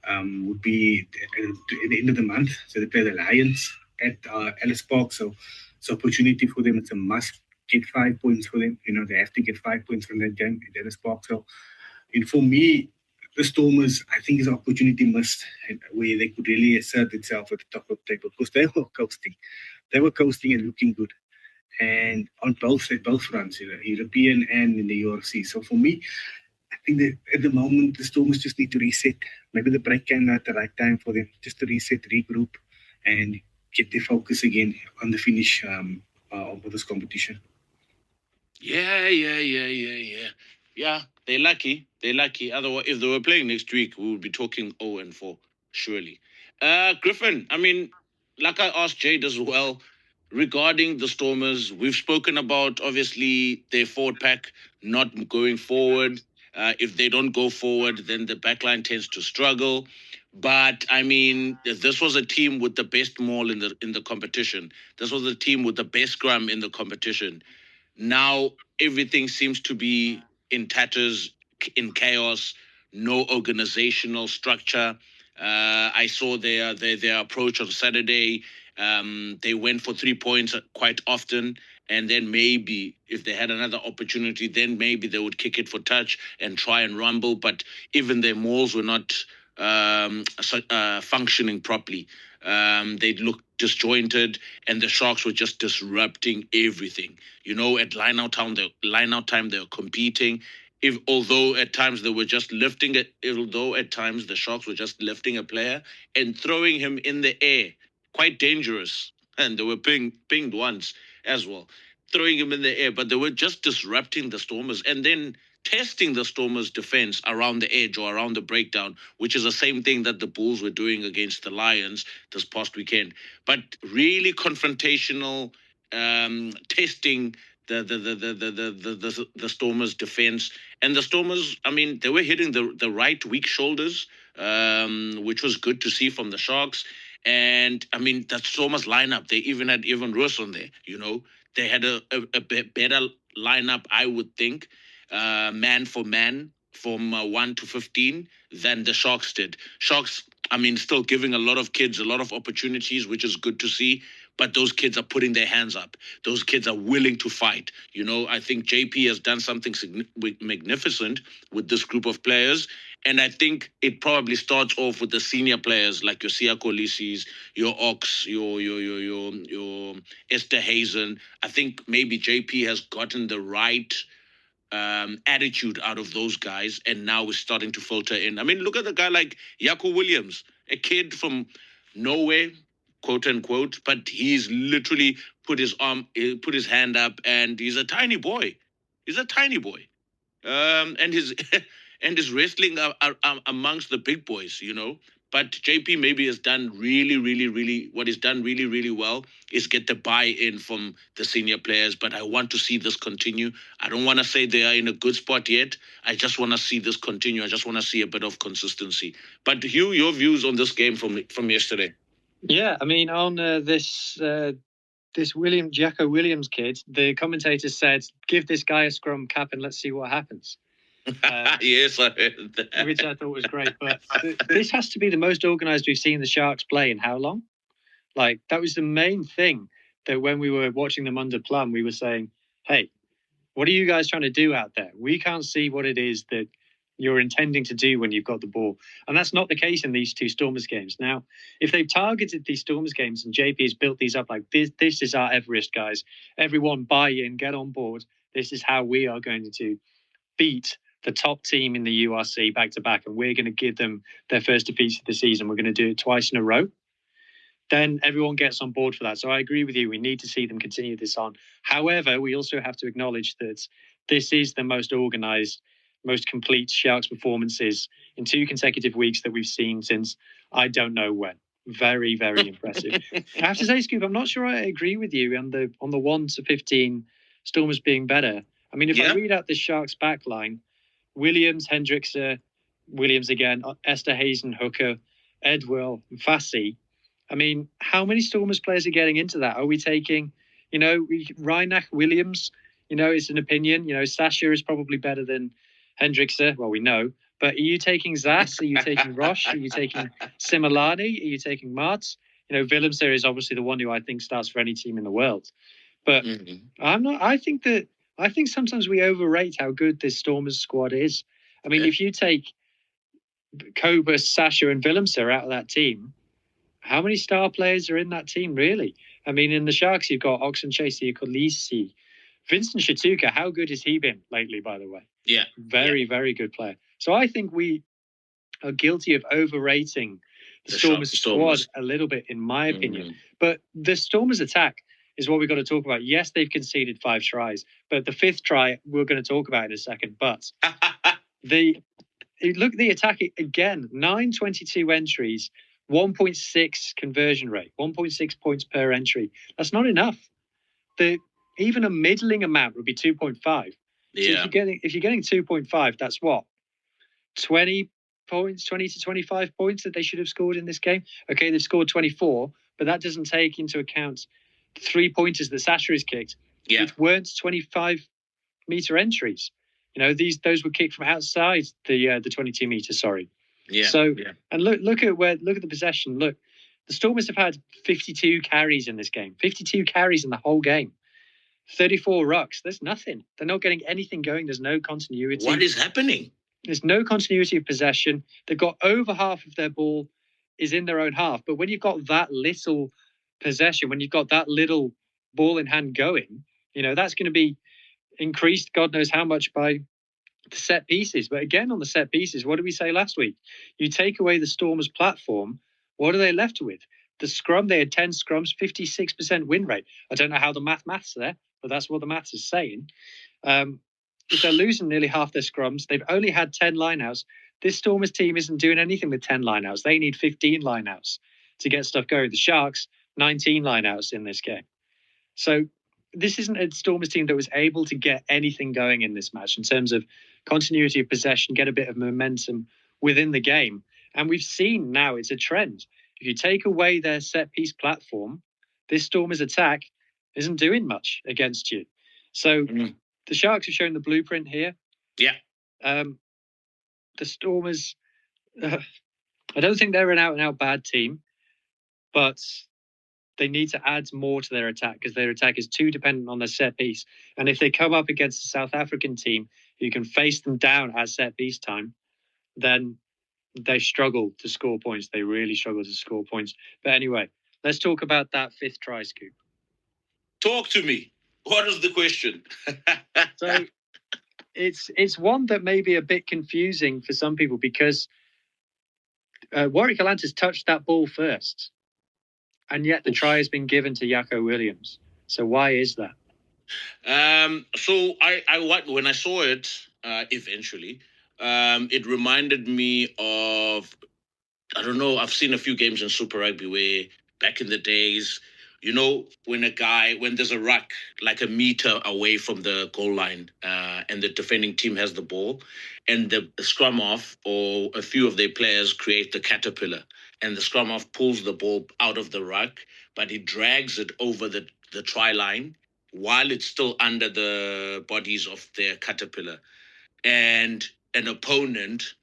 would be at the end of the month. So they play the Lions at Ellis Park. So it's an opportunity for them. It's a must get 5 points for them. They have to get 5 points from that game at Ellis Park. So, and for me, the Stormers, I think, is an opportunity missed, where they could really assert itself at the top of the table, because they were coasting. They were coasting and looking good. And on both fronts, European and in the UFC. So for me, I think that at the moment the Stormers just need to reset. Maybe the break came at the right time for them, just to reset, regroup, and get their focus again on the finish of this competition. Yeah. They're lucky. Otherwise, if they were playing next week, we would be talking 0-4, surely. Griffin, I mean, like I asked Jade as well, regarding the Stormers, we've spoken about, obviously, their forward pack not going forward. If they don't go forward, then the backline tends to struggle. But I mean, this was a team with the best maul in the competition. This was a team with the best scrum in the competition. Now everything seems to be in tatters, in chaos, no organizational structure. I saw their approach on Saturday. They went for 3 points quite often, and then maybe if they had another opportunity, then maybe they would kick it for touch and try and rumble. But even their mauls were not functioning properly. They looked disjointed, and the Sharks were just disrupting everything. At line out time, they were competing. Although at times they were just lifting it, although at times the Sharks were just lifting a player and throwing him in the air, quite dangerous. And they were pinged once as well, throwing him in the air. But they were just disrupting the Stormers, and then testing the Stormers' defense around the edge or around the breakdown, which is the same thing that the Bulls were doing against the Lions this past weekend. But really confrontational, testing the Stormers' defense. And the Stormers, I mean, they were hitting the right weak shoulders, which was good to see from the Sharks. And I mean, that Stormers lineup, they even had Evan Roos on there. They had a better lineup, I would think, man for man, from 1 to 15 than the Sharks did. Sharks, I mean, still giving a lot of kids a lot of opportunities, which is good to see. But those kids are putting their hands up. Those kids are willing to fight. I think JP has done something magnificent with this group of players. And I think it probably starts off with the senior players like your Siya Kolisi's, your Ox, your Esther Hazen. I think maybe JP has gotten the right attitude out of those guys, and now is starting to filter in. I mean, look at the guy like Yaku Williams, a kid from nowhere, quote unquote, but he's literally put his hand up, and he's a tiny boy. And his and is wrestling amongst the big boys. But JP maybe has done what he's done really well is get the buy-in from the senior players. But I want to see this continue. I don't want to say they are in a good spot yet. I just want to see this continue. I just want to see a bit of consistency. But Hugh, your views on this game from yesterday? Yeah, I mean, on this Jacko Williams kid, the commentator said, "Give this guy a scrum cap and let's see what happens." Yes, I heard that. Which I thought was great. But this has to be the most organised we've seen the Sharks play in how long? Like, that was the main thing that when we were watching them under Plum, we were saying, hey, what are you guys trying to do out there? We can't see what it is that you're intending to do when you've got the ball. And that's not the case in these two Stormers games. Now, if they've targeted these Stormers games and JP has built these up like this is our Everest, guys. Everyone buy in, get on board. This is how we are going to beat the top team in the URC back to back, and we're going to give them their first defeats of the season. We're going to do it twice in a row. Then everyone gets on board for that. So I agree with you. We need to see them continue this on. However, we also have to acknowledge that this is the most organised, most complete Sharks performances in 2 consecutive weeks that we've seen since I don't know when. Very, very impressive. I have to say, Scoop, I'm not sure I agree with you on the 1 to 15 Stormers being better. I mean, if I read out the Sharks back line, Williams, Hendrickse, Williams again, Esther Hazen, Hooker, Edwell, Rassie. I mean, how many Stormers players are getting into that? Are we taking, Reinach, Williams? It's an opinion. Sasha is probably better than Hendrickse. Well, we know. But are you taking Zas? Are you taking Roche? Are you taking Similani? Are you taking Martz? Willemse is obviously the one who I think starts for any team in the world. But I'm not. I think sometimes we overrate how good this Stormers squad is. I mean, if you take Kobus, Sasha, and Willemse out of that team, how many star players are in that team, really? I mean, in the Sharks, you've got Oxenchaser, Kolisi, Vincent Shatuka. How good has he been lately, by the way? Yeah. Very, very good player. So I think we are guilty of overrating the Stormers squad a little bit, in my opinion. But the Stormers attack is what we've got to talk about. Yes, they've conceded 5 tries, but the 5th try we're going to talk about in a second. But look at the attack again, 922 entries, 1.6 conversion rate, 1.6 points per entry. That's not enough. Even a middling amount would be 2.5. Yeah. So if you're getting 2.5, that's what? 20 points, 20 to 25 points that they should have scored in this game. Okay, they've scored 24, but that doesn't take into account 3-pointers that Sasha has kicked, which weren't 25-meter entries. Those were kicked from outside the 22 meters. Sorry. Yeah. So and look at the possession. Look, the Stormers have had 52 carries in this game. 52 carries in the whole game. 34 rucks. There's nothing. They're not getting anything going. There's no continuity. What is happening? There's no continuity of possession. They've got over half of their ball is in their own half. But when you've got that little possession, when you've got that little ball in hand going, that's going to be increased God knows how much by the set pieces. But again, on the set pieces, what did we say last week? You take away the Stormers platform, what are they left with? The scrum, they had 10 scrums, 56% win rate. I don't know how the math's there, but that's what the maths is saying. If they're losing nearly half their scrums, they've only had 10 lineouts. This Stormers team isn't doing anything with 10 lineouts. They need 15 lineouts to get stuff going. The Sharks, 19 lineouts in this game. So this isn't a Stormers team that was able to get anything going in this match in terms of continuity of possession, get a bit of momentum within the game. And we've seen now it's a trend. If you take away their set-piece platform, this Stormers attack isn't doing much against you. So the Sharks have shown the blueprint here. Yeah. The Stormers, I don't think they're an out-and-out bad team, but they need to add more to their attack because their attack is too dependent on their set-piece. And if they come up against a South African team who can face them down at set-piece time, then they struggle to score points. They really struggle to score points. But anyway, let's talk about that 5th try, Scoop. Talk to me. What is the question? So it's one that may be a bit confusing for some people because Warwick Galantis touched that ball first. And yet the try has been given to Jacko Williams. So why is that? So when I saw it eventually, it reminded me of I don't know. I've seen a few games in Super Rugby where back in the days, when there's a ruck like a meter away from the goal line, and the defending team has the ball, and the scrum half or a few of their players create the caterpillar, and the scrum half pulls the ball out of the ruck, but he drags it over the try line while it's still under the bodies of their caterpillar, and an opponent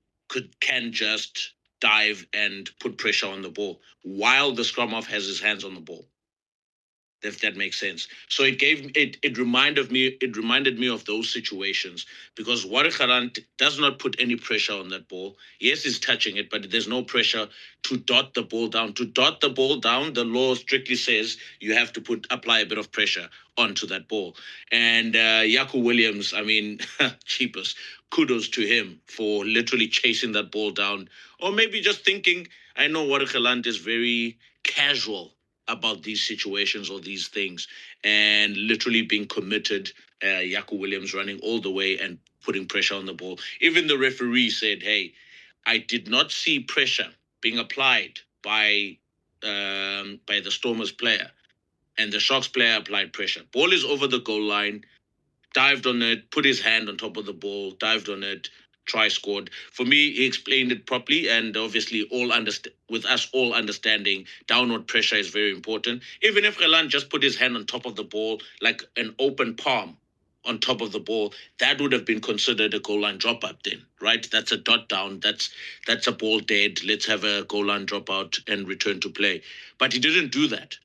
can just dive and put pressure on the ball while the scrum half has his hands on the ball, if that makes sense. So it reminded me of those situations, because Warikharan does not put any pressure on that ball. Yes, he's touching it, but there's no pressure to dot the ball down. To dot the ball down, the law strictly says you have to apply a bit of pressure onto that ball. And Yaku Williams, I mean, cheapest, kudos to him for literally chasing that ball down, or maybe just thinking. I know Warikharan is very casual about these situations or these things, and literally being committed. Yaku Williams running all the way and putting pressure on the ball. Even the referee said, "Hey, I did not see pressure being applied by the Stormers player, and the Sharks player applied pressure. Ball is over the goal line, dived on it, put his hand on top of the ball, dived on it, try scored." For me, he explained it properly, and obviously with us all understanding downward pressure is very important. Even if Relan just put his hand on top of the ball, like an open palm on top of the ball, that would have been considered a goal line drop up then, right? That's a dot down. That's a ball dead. Let's have a goal line drop out and return to play. But he didn't do that.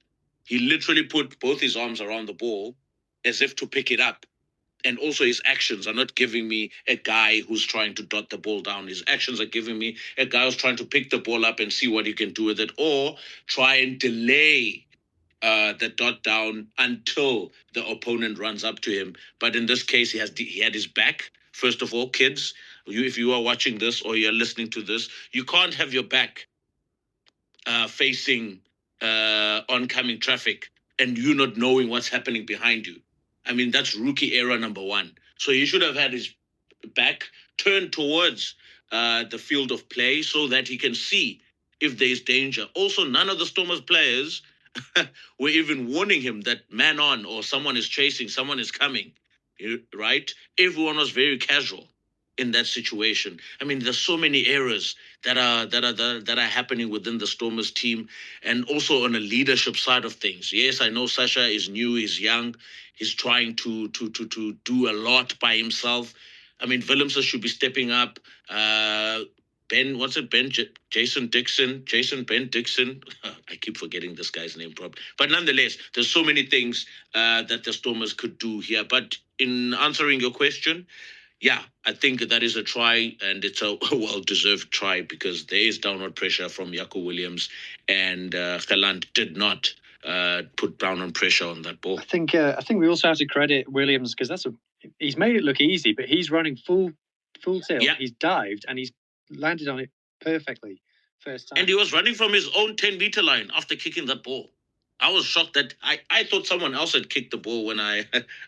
He literally put both his arms around the ball as if to pick it up. And also his actions are not giving me a guy who's trying to dot the ball down. His actions are giving me a guy who's trying to pick the ball up and see what he can do with it, or try and delay the dot down until the opponent runs up to him. But in this case, he had his back. First of all, kids, if you are watching this or you're listening to this, you can't have your back facing oncoming traffic and you not knowing what's happening behind you. I mean, that's rookie error number one. So he should have had his back turned towards the field of play so that he can see if there's danger. Also, none of the Stormers players were even warning him that man on, or someone is chasing, someone is coming, right? Everyone was very casual in that situation. I mean, there's so many errors that are happening within the Stormers team, and also on a leadership side of things. Yes, I know Sasha is new, he's young, he's trying to do a lot by himself. I mean, Willemse should be stepping up. Jason Ben Dixon. I keep forgetting this guy's name probably. But nonetheless, there's so many things that the Stormers could do here. But in answering your question, yeah, I think that is a try, and it's a well-deserved try, because there is downward pressure from Yaku Williams, and Geland did not put downward pressure on that ball. I think we also have to credit Williams, because he's made it look easy, but he's running full tilt. Yeah. He's dived and he's landed on it perfectly first time. And he was running from his own 10-meter line after kicking that ball. I was shocked that I thought someone else had kicked the ball when I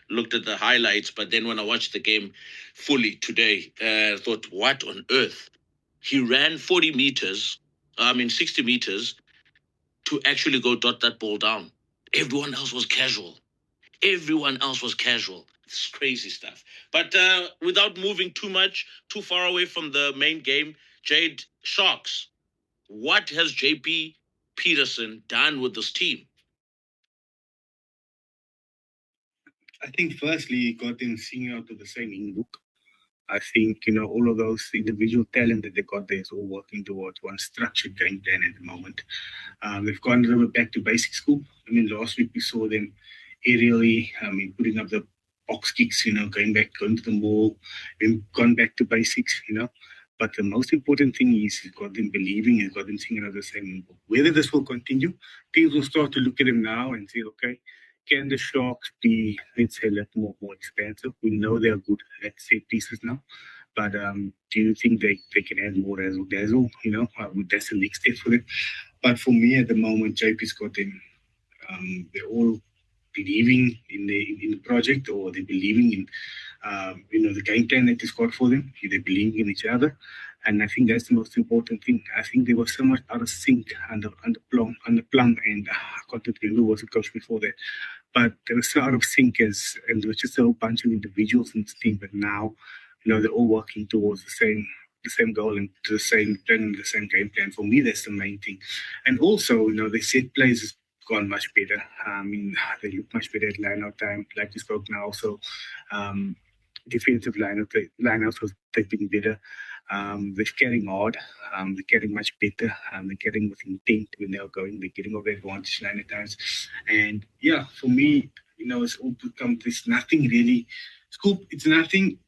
looked at the highlights. But then when I watched the game fully today, I thought, what on earth? He ran 60 meters to actually go dot that ball down. Everyone else was casual. It's crazy stuff. But without moving too far away from the main game, Jade, Sharks, what has JP Peterson done with this team? I think firstly, he got them singing out of the same in-book. I think, all of those individual talent that they got there is all working towards one structured game plan at the moment. They've gone a little bit back to basic school. I mean, last week we saw them aerially, putting up the box kicks, going to the ball, and gone back to basics, But the most important thing is he's got them believing, he's got them singing out of the same book. Whether this will continue, teams will start to look at him now and say, okay, can the Sharks be, let's say, a little more expansive? We know they're good at set pieces now, but do you think they can add more razzle-dazzle? That's the next step for them. But for me, at the moment, JP's got them. They're all believing in the project, or they're believing in the game plan that is got for them. They believe in each other, And I think that's the most important thing. I think they were so much out of sync under Plum, and I can't remember who was the coach before that. But they were so out of sync and there was just a whole bunch of individuals in this team. But now, they're all working towards the same goal and to the same game plan. For me, that's the main thing. And also, they set plays has gone much better. I mean, they look much better at line-out time, like you spoke now. So, defensive line-outs was getting better. They're carrying hard. They're getting much better. They're getting with intent when they're going. They're getting over advantage line at times. And yeah, for me, it's all become this nothing really. Scoop, it's nothing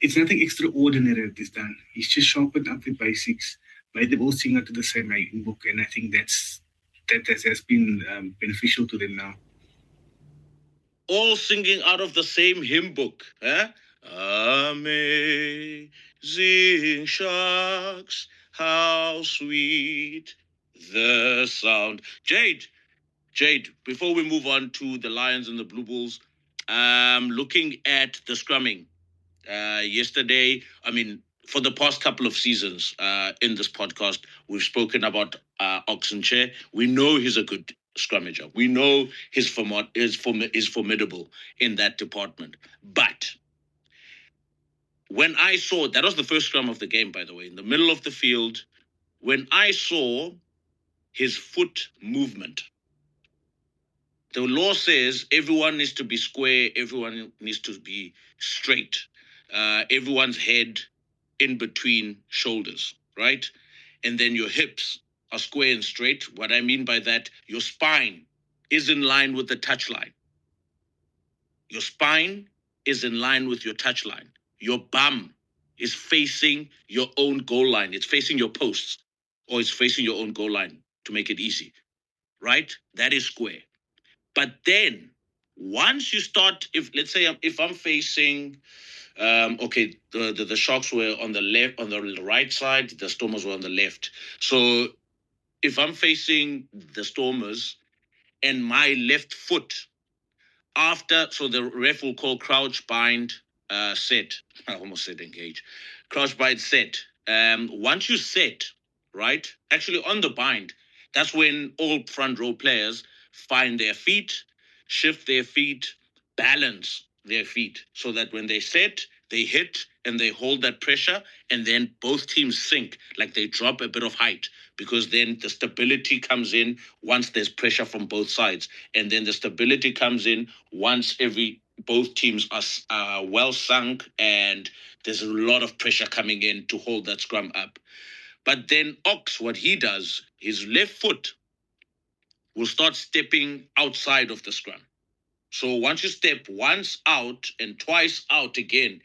extraordinary that is done. He's just sharpened up the basics, made them all sing out to the same book, and I think that has been beneficial to them now. All singing out of the same hymn book. Eh? Amazing sharks, how sweet the sound. Jade, before we move on to the Lions and the Blue Bulls, looking at the scrumming. Yesterday, for the past couple of seasons in this podcast, we've spoken about Oxenchair. We know he's a good scrummager. We know he's formidable in that department. But when I saw, that was the first scrum of the game, by the way, in the middle of the field, when I saw his foot movement, the law says everyone needs to be square, everyone needs to be straight, everyone's head in between shoulders, right? And then your hips are square and straight. What I mean by that, your spine is in line with the touch line. Your spine is in line with your touch line. Your bum is facing your own goal line. It's facing your posts, or it's facing your own goal line, to make it easy, right? That is square. But then once you start, if I'm facing, the Sharks were on the left, on the right side, the Stormers were on the left. So if I'm facing the Stormers and my left foot, so the ref will call crouch, bind, set. I almost said engage. Crouch, bind, set. Once you set, right, actually on the bind, that's when all front row players find their feet, shift their feet, balance their feet, so that when they set, they hit and they hold that pressure, and then both teams sink, like they drop a bit of height, because then the stability comes in once there's pressure from both sides. And then the stability comes in once both teams are well sunk and there's a lot of pressure coming in to hold that scrum up. But then Ox, what he does, his left foot will start stepping outside of the scrum. So once you step once out and twice out again,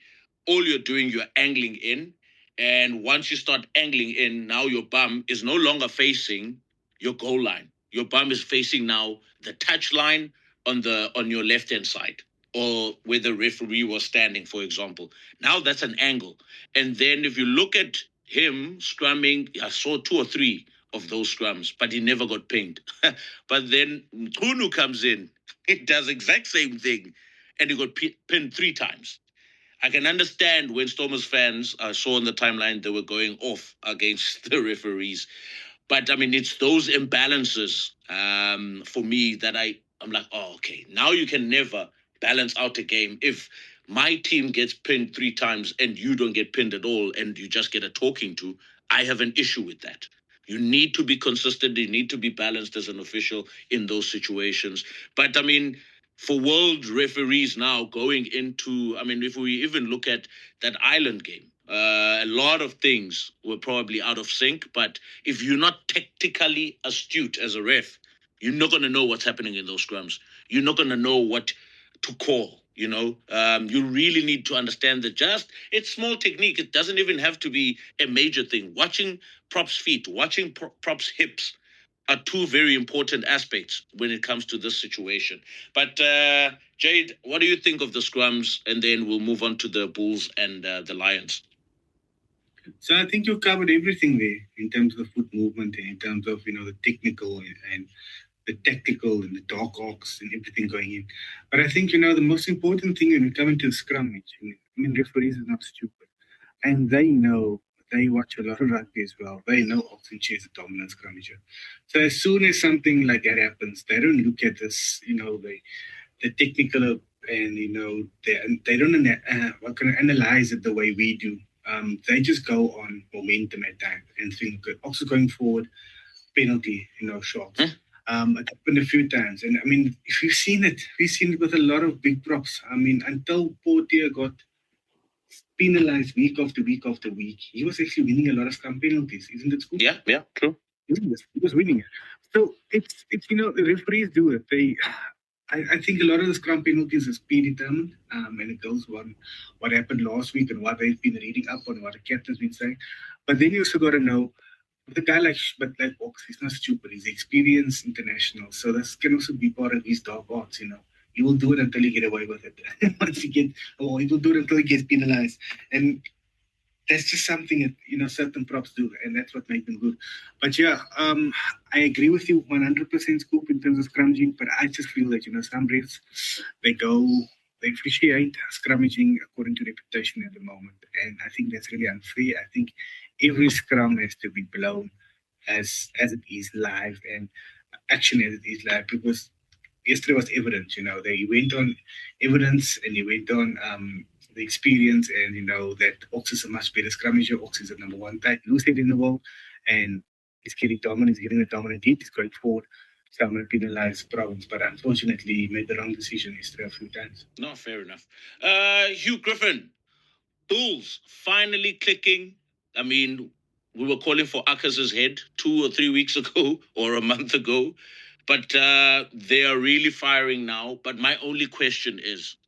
all you're doing, you're angling in. And once you start angling in, now your bum is no longer facing your goal line. Your bum is facing now the touch line on your left-hand side, or where the referee was standing, for example. Now that's an angle. And then if you look at him scrumming, I saw 2 or 3 of those scrums, but he never got pinged. But then Tunu comes in, he does the exact same thing, and he got pinned 3 times. I can understand when Stormers fans saw on the timeline they were going off against the referees. But, it's those imbalances for me that I'm like, oh, okay, now you can never balance out a game. If my team gets pinned 3 times and you don't get pinned at all and you just get a talking to, I have an issue with that. You need to be consistent. You need to be balanced as an official in those situations. But, for world referees now going into, if we even look at that Ireland game, a lot of things were probably out of sync. But if you're not tactically astute as a ref, you're not going to know what's happening in those scrums. You're not going to know what to call. You really need to understand that it's small technique. It doesn't even have to be a major thing. Watching props' feet, watching props' hips are 2 very important aspects when it comes to this situation. But Jade, what do you think of the scrums? And then we'll move on to the Bulls and the Lions. So I think you covered everything there in terms of the foot movement, and in terms of the technical and the tactical and the dark arcs and everything going in. But I think the most important thing when we come into the scrum, referees are not stupid, and they know they watch a lot of rugby as well. They know Oxenche is a dominant scrummager. So as soon as something like that happens, they don't look at this, the technical and they don't analyze it the way we do. They just go on momentum at time and think, also going forward, penalty, shots. It happened a few times, and I mean, if you've seen it, we've seen it with a lot of big props. I mean, until Portier got penalized week after week after week, he was actually winning a lot of scrum penalties, isn't it, Scoop? Yeah, true. He was winning it. So it's the referees do it. I think a lot of the scrum penalties is predetermined, and it goes on what happened last week and what they've been reading up on, what the captain's been saying. But then you also got to know, with a guy like Ox, he's not stupid. He's experienced international, so this can also be part of his dark arts. He will do it until he get away with it. He will do it until he gets penalized, and that's just something that certain props do, and that's what makes them good. But yeah, I agree with you 100%, Scoop, in terms of scrummaging. But I just feel that some refs they appreciate scrummaging according to reputation at the moment, and I think that's really unfair. I think every scrum has to be blown as it is live, and action as it is live, because yesterday was evidence. They went on evidence and he went on the experience, and that Ox is a much better scrummager. Ox is the number one tight loose head in the world, and he's getting dominant. He's getting the dominant hit. He's going forward. So I'm going to penalize Province, but unfortunately, he made the wrong decision yesterday a few times. No, fair enough. Hugh Griffin, Bulls finally clicking. I mean, we were calling for Akas's head 2 or 3 weeks ago or a month ago, but they are really firing now. But my only question is,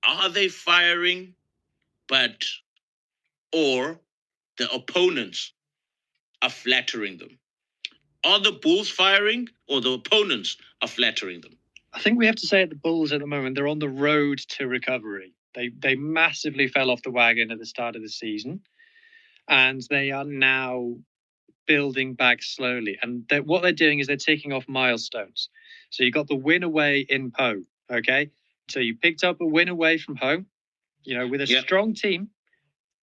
are they firing, or the opponents are flattering them? Are the Bulls firing, or the opponents are flattering them? I think we have to say at the Bulls at the moment, they're on the road to recovery. They massively fell off the wagon at the start of the season, and they are now building back slowly. And what they're doing is they're taking off milestones. So you got the win away in Po, okay? So you picked up a win away from home, with a strong team,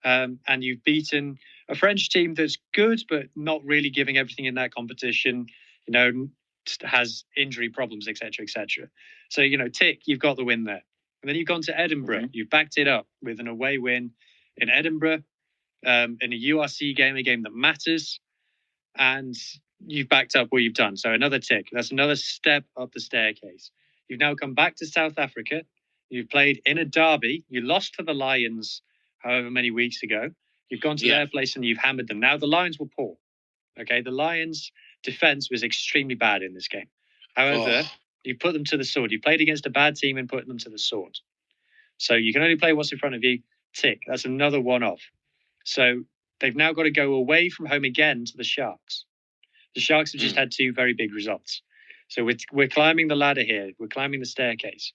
and you've beaten a French team that's good, but not really giving everything in that competition, has injury problems, etc., etc. So, tick, you've got the win there. And then you've gone to Edinburgh. Mm-hmm. You've backed it up with an away win in Edinburgh, in a URC game, a game that matters. And you've backed up what you've done. So another tick. That's another step up the staircase. You've now come back to South Africa. You've played in a derby. You lost to the Lions however many weeks ago. You've gone to their place and you've hammered them. Now, the Lions were poor. Okay, the Lions' defense was extremely bad in this game. However, you put them to the sword. You played against a bad team and put them to the sword. So you can only play what's in front of you. Tick. That's another one-off. So they've now got to go away from home again to the Sharks. The Sharks have just had 2 very big results. So we're climbing the ladder here. We're climbing the staircase.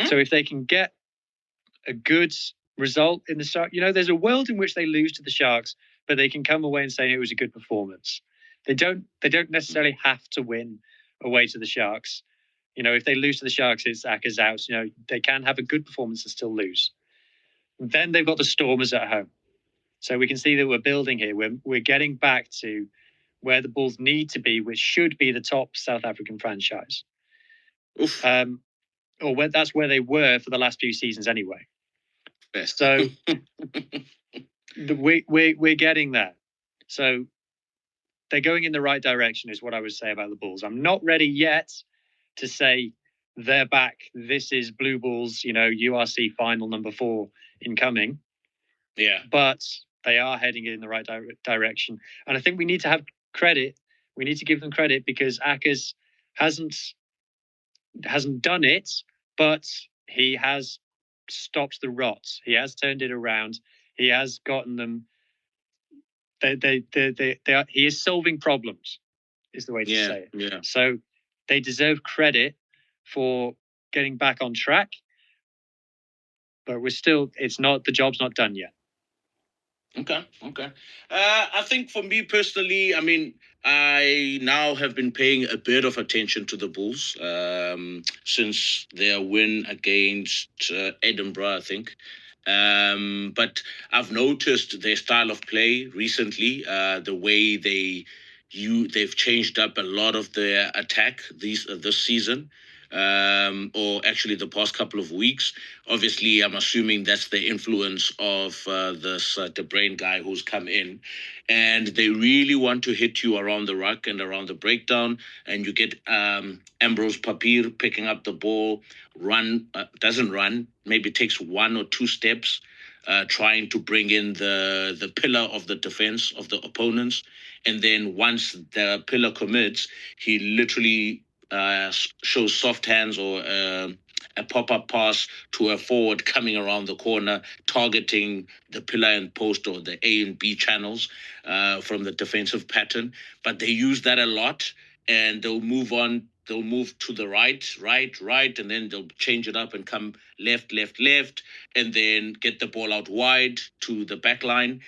So if they can get a good result in the Sharks, there's a world in which they lose to the Sharks, but they can come away and say it was a good performance. They don't necessarily have to win away to the Sharks. If they lose to the Sharks, it's Aka's out. They can have a good performance and still lose. And then they've got the Stormers at home. So we can see that we're building here. We're getting back to where the Bulls need to be, which should be the top South African franchise. That's where they were for the last few seasons anyway. Best. So we're getting there. So they're going in the right direction is what I would say about the Bulls. I'm not ready yet to say they're back. This is Blue Bulls, URC final number 4 incoming. Yeah. But they are heading in the right direction. And I think we need to have credit. We need to give them credit because Akers hasn't done it, but he has stopped the rot. He has turned it around. He has gotten them. He is solving problems, is the way to say it. Yeah. So they deserve credit for getting back on track. But the job's not done yet. Okay. I think for me personally, I mean, I now have been paying a bit of attention to the Bulls since their win against Edinburgh, I think. But I've noticed their style of play recently, the way they've changed up a lot of their attack this season, or actually the past couple of weeks. Obviously, I'm assuming that's the influence of this De Bruyne guy who's come in, and they really want to hit you around the ruck and around the breakdown, and you get Ambrose Papir picking up the ball, doesn't run, maybe takes one or two steps, trying to bring in the pillar of the defense of the opponents. And then once the pillar commits, he literally shows soft hands or a pop-up pass to a forward coming around the corner, targeting the pillar and post or the A and B channels from the defensive pattern. But they use that a lot, and they'll move on. They'll move to the right, and then they'll change it up and come left, and then get the ball out wide to the back line.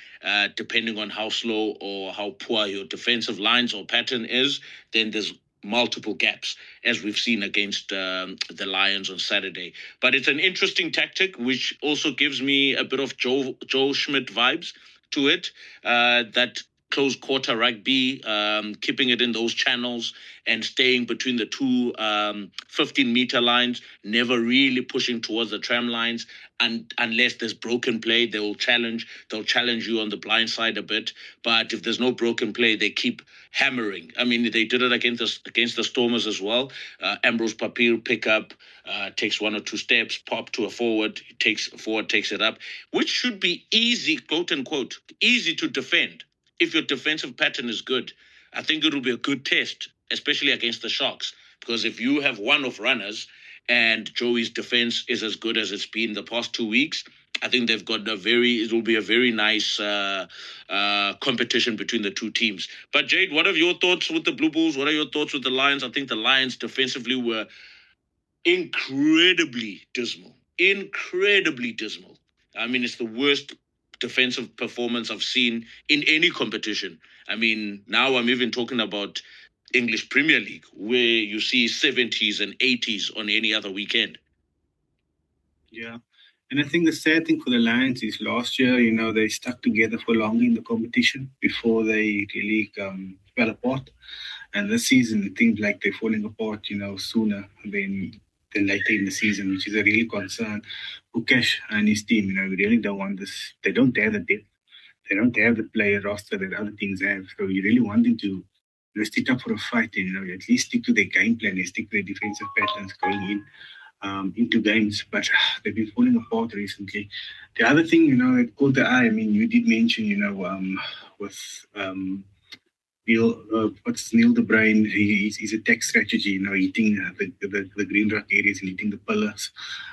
Depending on how slow or how poor your defensive lines or pattern is, then there's multiple gaps, as we've seen against the Lions on Saturday. But it's an interesting tactic, which also gives me a bit of Joe Schmidt vibes to it. That close quarter rugby, keeping it in those channels and staying between the two 15-meter lines, never really pushing towards the tram lines. And unless there's broken play, they'll challenge you on the blind side a bit. But if there's no broken play, they keep hammering. I mean, they did it against the Stormers as well. Ambrose Papir pick up, takes one or two steps, pop to a forward, takes it up, which should be easy, quote unquote, easy to defend. If your defensive pattern is good, I think it'll be a good test, especially against the Sharks. Because if you have one-off runners and Joey's defense is as good as it's been the past 2 weeks, I think it will be a very nice competition between the two teams. But Jade, what are your thoughts with the Blue Bulls? What are your thoughts with the Lions? I think the Lions defensively were incredibly dismal. I mean, it's the worst defensive performance I've seen in any competition. I mean, now I'm even talking about English Premier League, where you see 70s and 80s on any other weekend. Yeah. And I think the sad thing for the Lions is last year, they stuck together for long in the competition before they really fell apart. And this season, it seems like they're falling apart, sooner than later in the season, which is a real concern. Ukesh and his team, we really don't want this. They don't have the depth. They don't have the player roster that other teams have. So you really want them to stick up for a fight and, at least stick to their game plan and stick to their defensive patterns going into games. But they've been falling apart recently. The other thing, that caught the eye, I mean, you did mention, with Neil De Bruyne, his attack strategy, hitting the green rock areas and hitting the pillars.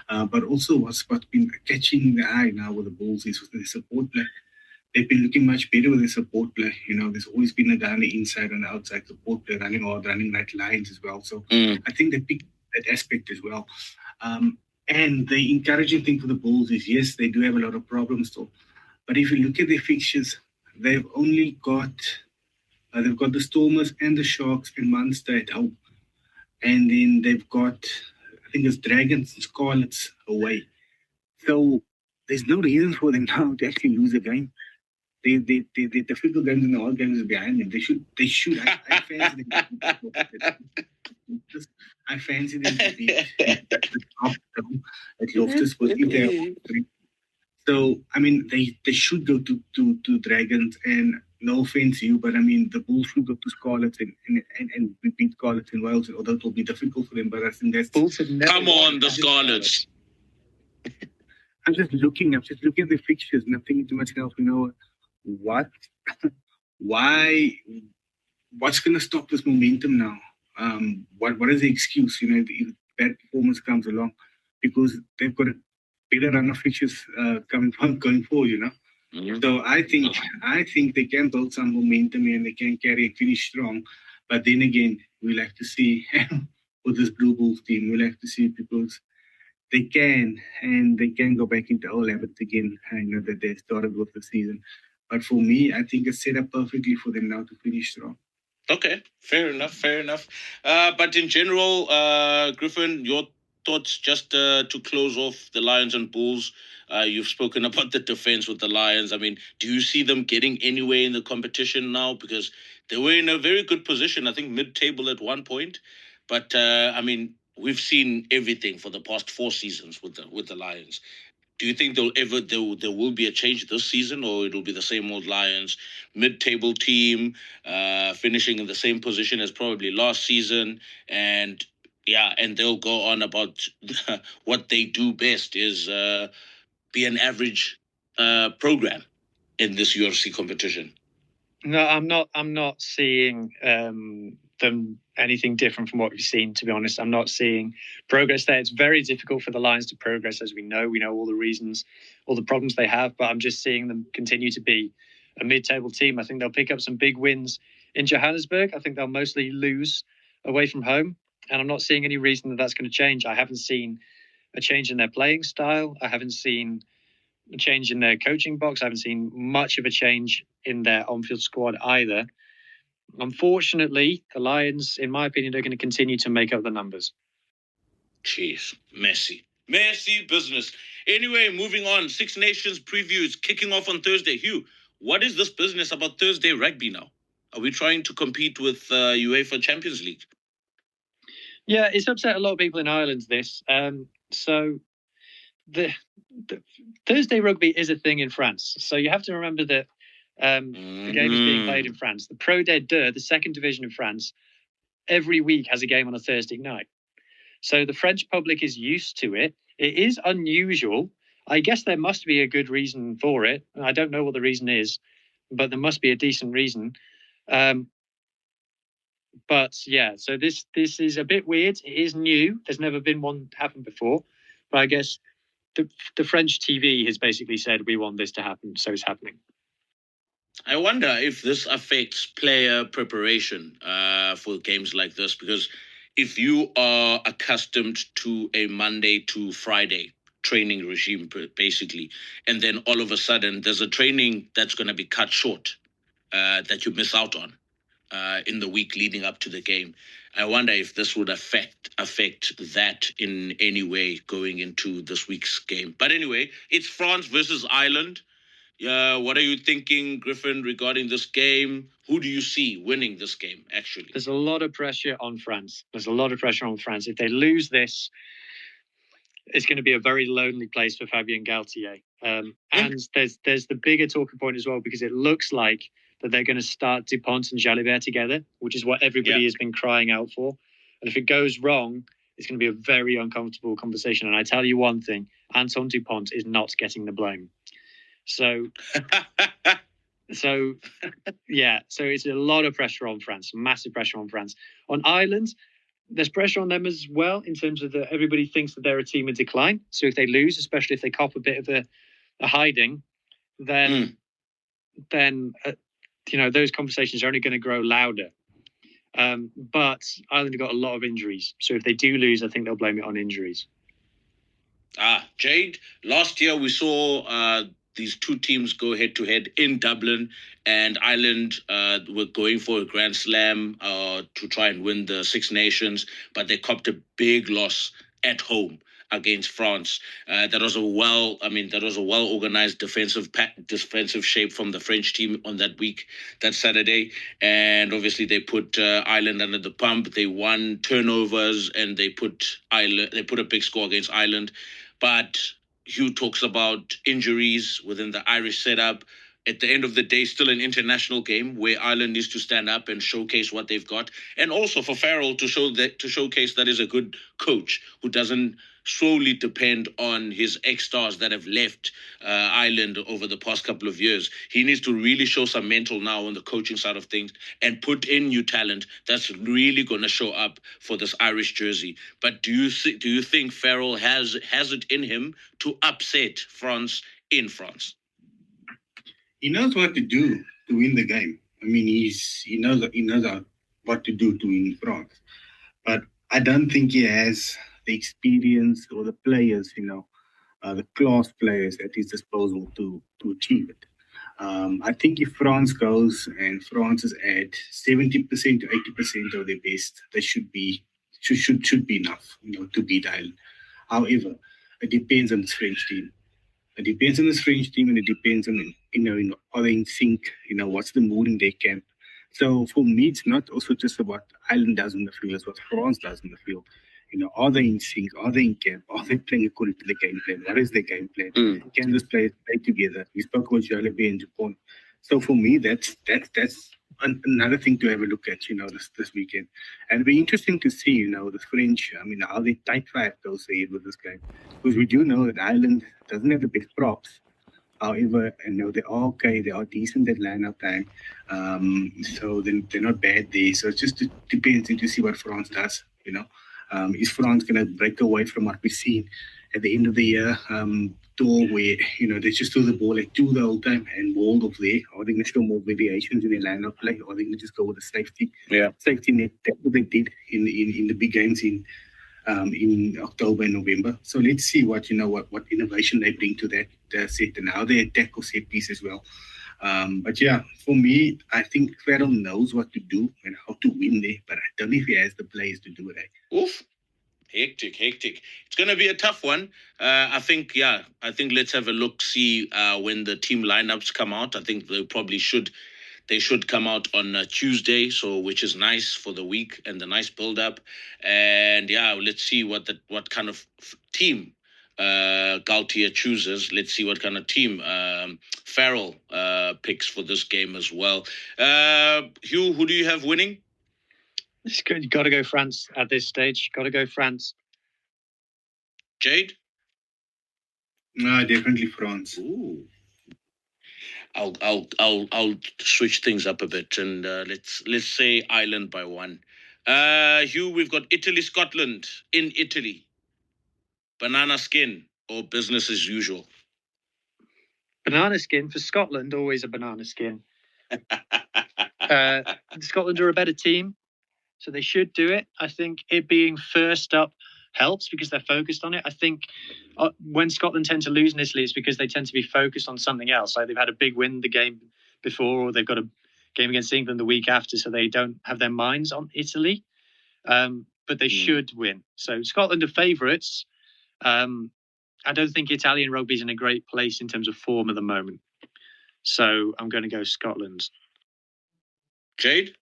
But also what's been catching the eye now with the Bulls is with the support play. They've been looking much better with the support play. There's always been a guy on the inside and the outside support play, running right lines as well. So I think they picked that aspect as well. And the encouraging thing for the Bulls is, yes, they do have a lot of problems still. But if you look at their fixtures, they've only got... they've got the Stormers and the Sharks and Munster at home. And then they've got, I think it's Dragons and Scarlets away. So there's no reason for them now to actually lose a game. The difficult games and the hard games is behind them. They should. I fancy them. I fancy them to be at Loftus. So, I mean, they should go to Dragons, and no offense to you, but I mean, the Bulls should go to Scarlets and beat Scarlets in Wales, although it will be difficult for them, but I think that's... Come on, the Scarlets. I'm just looking at the fixtures and I'm thinking to myself, what's going to stop this momentum now? What is the excuse, if bad performance comes along? Because they've got a better run of fixtures going forward, Mm-hmm. So I think they can build some momentum and they can carry and finish strong. But then again, we'll have to see with this Blue Bulls team. We'll have to see, because they can go back into old habits again, that they started with the season. But for me, I think it's set up perfectly for them now to finish strong. Okay, fair enough. But in general, Griffin, your thoughts just to close off the Lions and Bulls? You've spoken about the defense with the Lions. I mean, do you see them getting anywhere in the competition now? Because they were in a very good position, I think mid-table at one point. But I mean, we've seen everything for the past 4 seasons with the Lions. Do you think there will be a change this season, or it'll be the same old Lions mid-table team, finishing in the same position as probably last season, and they'll go on about what they do best is be an average program in this UFC competition? No, I'm not seeing them anything different from what we've seen. To be honest, I'm not seeing progress there. It's very difficult for the Lions to progress, as we know. We know all the reasons, all the problems they have. But I'm just seeing them continue to be a mid-table team. I think they'll pick up some big wins in Johannesburg. I think they'll mostly lose away from home, and I'm not seeing any reason that that's going to change. I haven't seen a change in their playing style. I haven't seen a change in their coaching box. I haven't seen much of a change in their on-field squad either. Unfortunately, the Lions, in my opinion, are going to continue to make up the numbers. Jeez, messy business. Anyway, moving on. Six Nations previews kicking off on Thursday. Hugh, what is this business about Thursday rugby now? Are we trying to compete with UEFA Champions League? Yeah, it's upset a lot of people in Ireland, this. So the Thursday rugby is a thing in France. So you have to remember that the game is being played in France. The Pro D2, the second division of France, every week has a game on a Thursday night. So the French public is used to it. It is unusual. I guess there must be a good reason for it. I don't know what the reason is, but there must be a decent reason. But yeah, so this is a bit weird. It is new. There's never been one happen before. But I guess the French TV has basically said, we want this to happen, so it's happening. I wonder if this affects player preparation for games like this, because if you are accustomed to a Monday to Friday training regime, basically, and then all of a sudden there's a training that's going to be cut short that you miss out on in the week leading up to the game. I wonder if this would affect that in any way going into this week's game. But anyway, it's France versus Ireland. What are you thinking, Griffin, regarding this game? Who do you see winning this game, actually? There's a lot of pressure on France. If they lose this, it's going to be a very lonely place for Fabien Galtier. And there's the bigger talking point as well, because it looks like that they're going to start Dupont and Jalibert together, which is what everybody has been crying out for. And if it goes wrong, it's going to be a very uncomfortable conversation. And I tell you one thing, Antoine Dupont is not getting the blame. So it's a lot of pressure on France, massive pressure on France. On Ireland, there's pressure on them as well in terms of that everybody thinks that they're a team in decline. So if they lose, especially if they cop a bit of a hiding, then those conversations are only going to grow louder. But Ireland have got a lot of injuries. So if they do lose, I think they'll blame it on injuries. Jade, last year we saw these two teams go head-to-head in Dublin, and Ireland were going for a Grand Slam to try and win the Six Nations, but they copped a big loss at home against France. That was a well-organized defensive shape from the French team on that Saturday, and obviously they put Ireland under the pump. They won turnovers, and they put a big score against Ireland, but Hugh talks about injuries within the Irish setup. At the end of the day, still an international game where Ireland needs to stand up and showcase what they've got, and also for Farrell to showcase that is a good coach who doesn't solely depend on his ex-stars that have left Ireland over the past couple of years. He needs to really show some mental now on the coaching side of things and put in new talent that's really going to show up for this Irish jersey. But do you think Farrell has it in him to upset France in France? He knows what to do to win the game. I mean, he knows what to do to win France. But I don't think he has the experience or the players, the class players at his disposal to achieve it. I think if France goes and France is at 70% to 80% of their best, they should be enough, to beat Ireland. However, it depends on the French team. It depends on the French team, and it depends on, are they in sync? What's the mood in their camp? So for me, it's not also just about Ireland does in the field, it's what France does in the field. Are they in sync? Are they in camp? Are they playing according to the game plan? What is their game plan? Can those players play together? We spoke about Jalebi and Japan. So for me, that's another thing to have a look at, this weekend. And it'll be interesting to see, the French, how they tight five goes ahead with this game. Because we do know that Ireland doesn't have the best props. However, they are okay. They are decent at line-up time. So they're not bad there. So it just depends to see what France does, Is France going to break away from what we've seen at the end of the year tour where, they just throw the ball at 2 the whole time and walled off there? Are they going to show more variations in their line-up play? Or are they going to just go with the safety net? That's what they did in the big games in October and November. So let's see what innovation they bring to that set and how they attack or set piece as well. But yeah, for me, I think Farrell knows what to do and how to win there, but I don't know if he has the players to do it. Oof. Hectic. It's going to be a tough one. I think let's have a look, see when the team lineups come out. I think they should come out on Tuesday, which is nice for the week and the nice build-up. And let's see what kind of team Gaultier chooses. Let's see what kind of team Farrell picks for this game as well. Hugh, who do you have winning? You've got to go France at this stage. Got to go France. Jade? No, definitely France. Ooh. I'll switch things up a bit and let's say Ireland by 1. Hugh, we've got Italy, Scotland in Italy. Banana skin or business as usual? Banana skin for Scotland, always a banana skin. Scotland are a better team, so they should do it. I think it being first up helps because they're focused on it. I think when Scotland tend to lose in Italy, it's because they tend to be focused on something else. Like they've had a big win the game before, or they've got a game against England the week after, so they don't have their minds on Italy. But they should win. So Scotland are favourites. I don't think Italian rugby is in a great place in terms of form at the moment. So I'm going to go Scotland. Jade?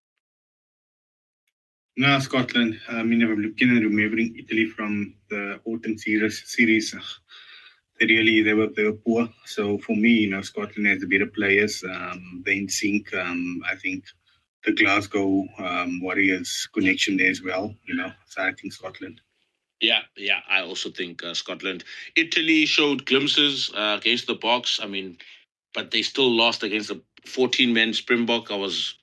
No, Scotland. I'm looking and remembering Italy from the autumn series. They were poor. So for me, Scotland has the better players. They're in sync. I think the Glasgow Warriors connection there as well. So I think Scotland. Yeah. I also think Scotland. Italy showed glimpses against the Boks. But they still lost against a 14-man Springbok. I was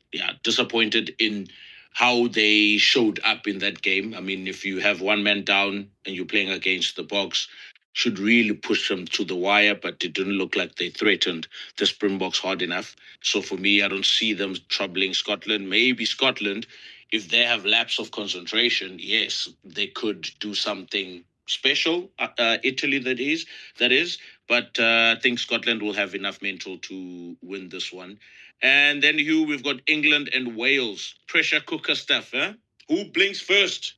disappointed in how they showed up in that game. If you have one man down and you're playing against the Boks, should really push them to the wire, but it didn't look like they threatened the Springboks hard enough. So for me, I don't see them troubling Scotland. Maybe Scotland, if they have lapse of concentration, yes, they could do something special. Italy, that is. But I think Scotland will have enough mental to win this one. And then, Hugh, we've got England and Wales. Pressure cooker stuff, huh? Who blinks first?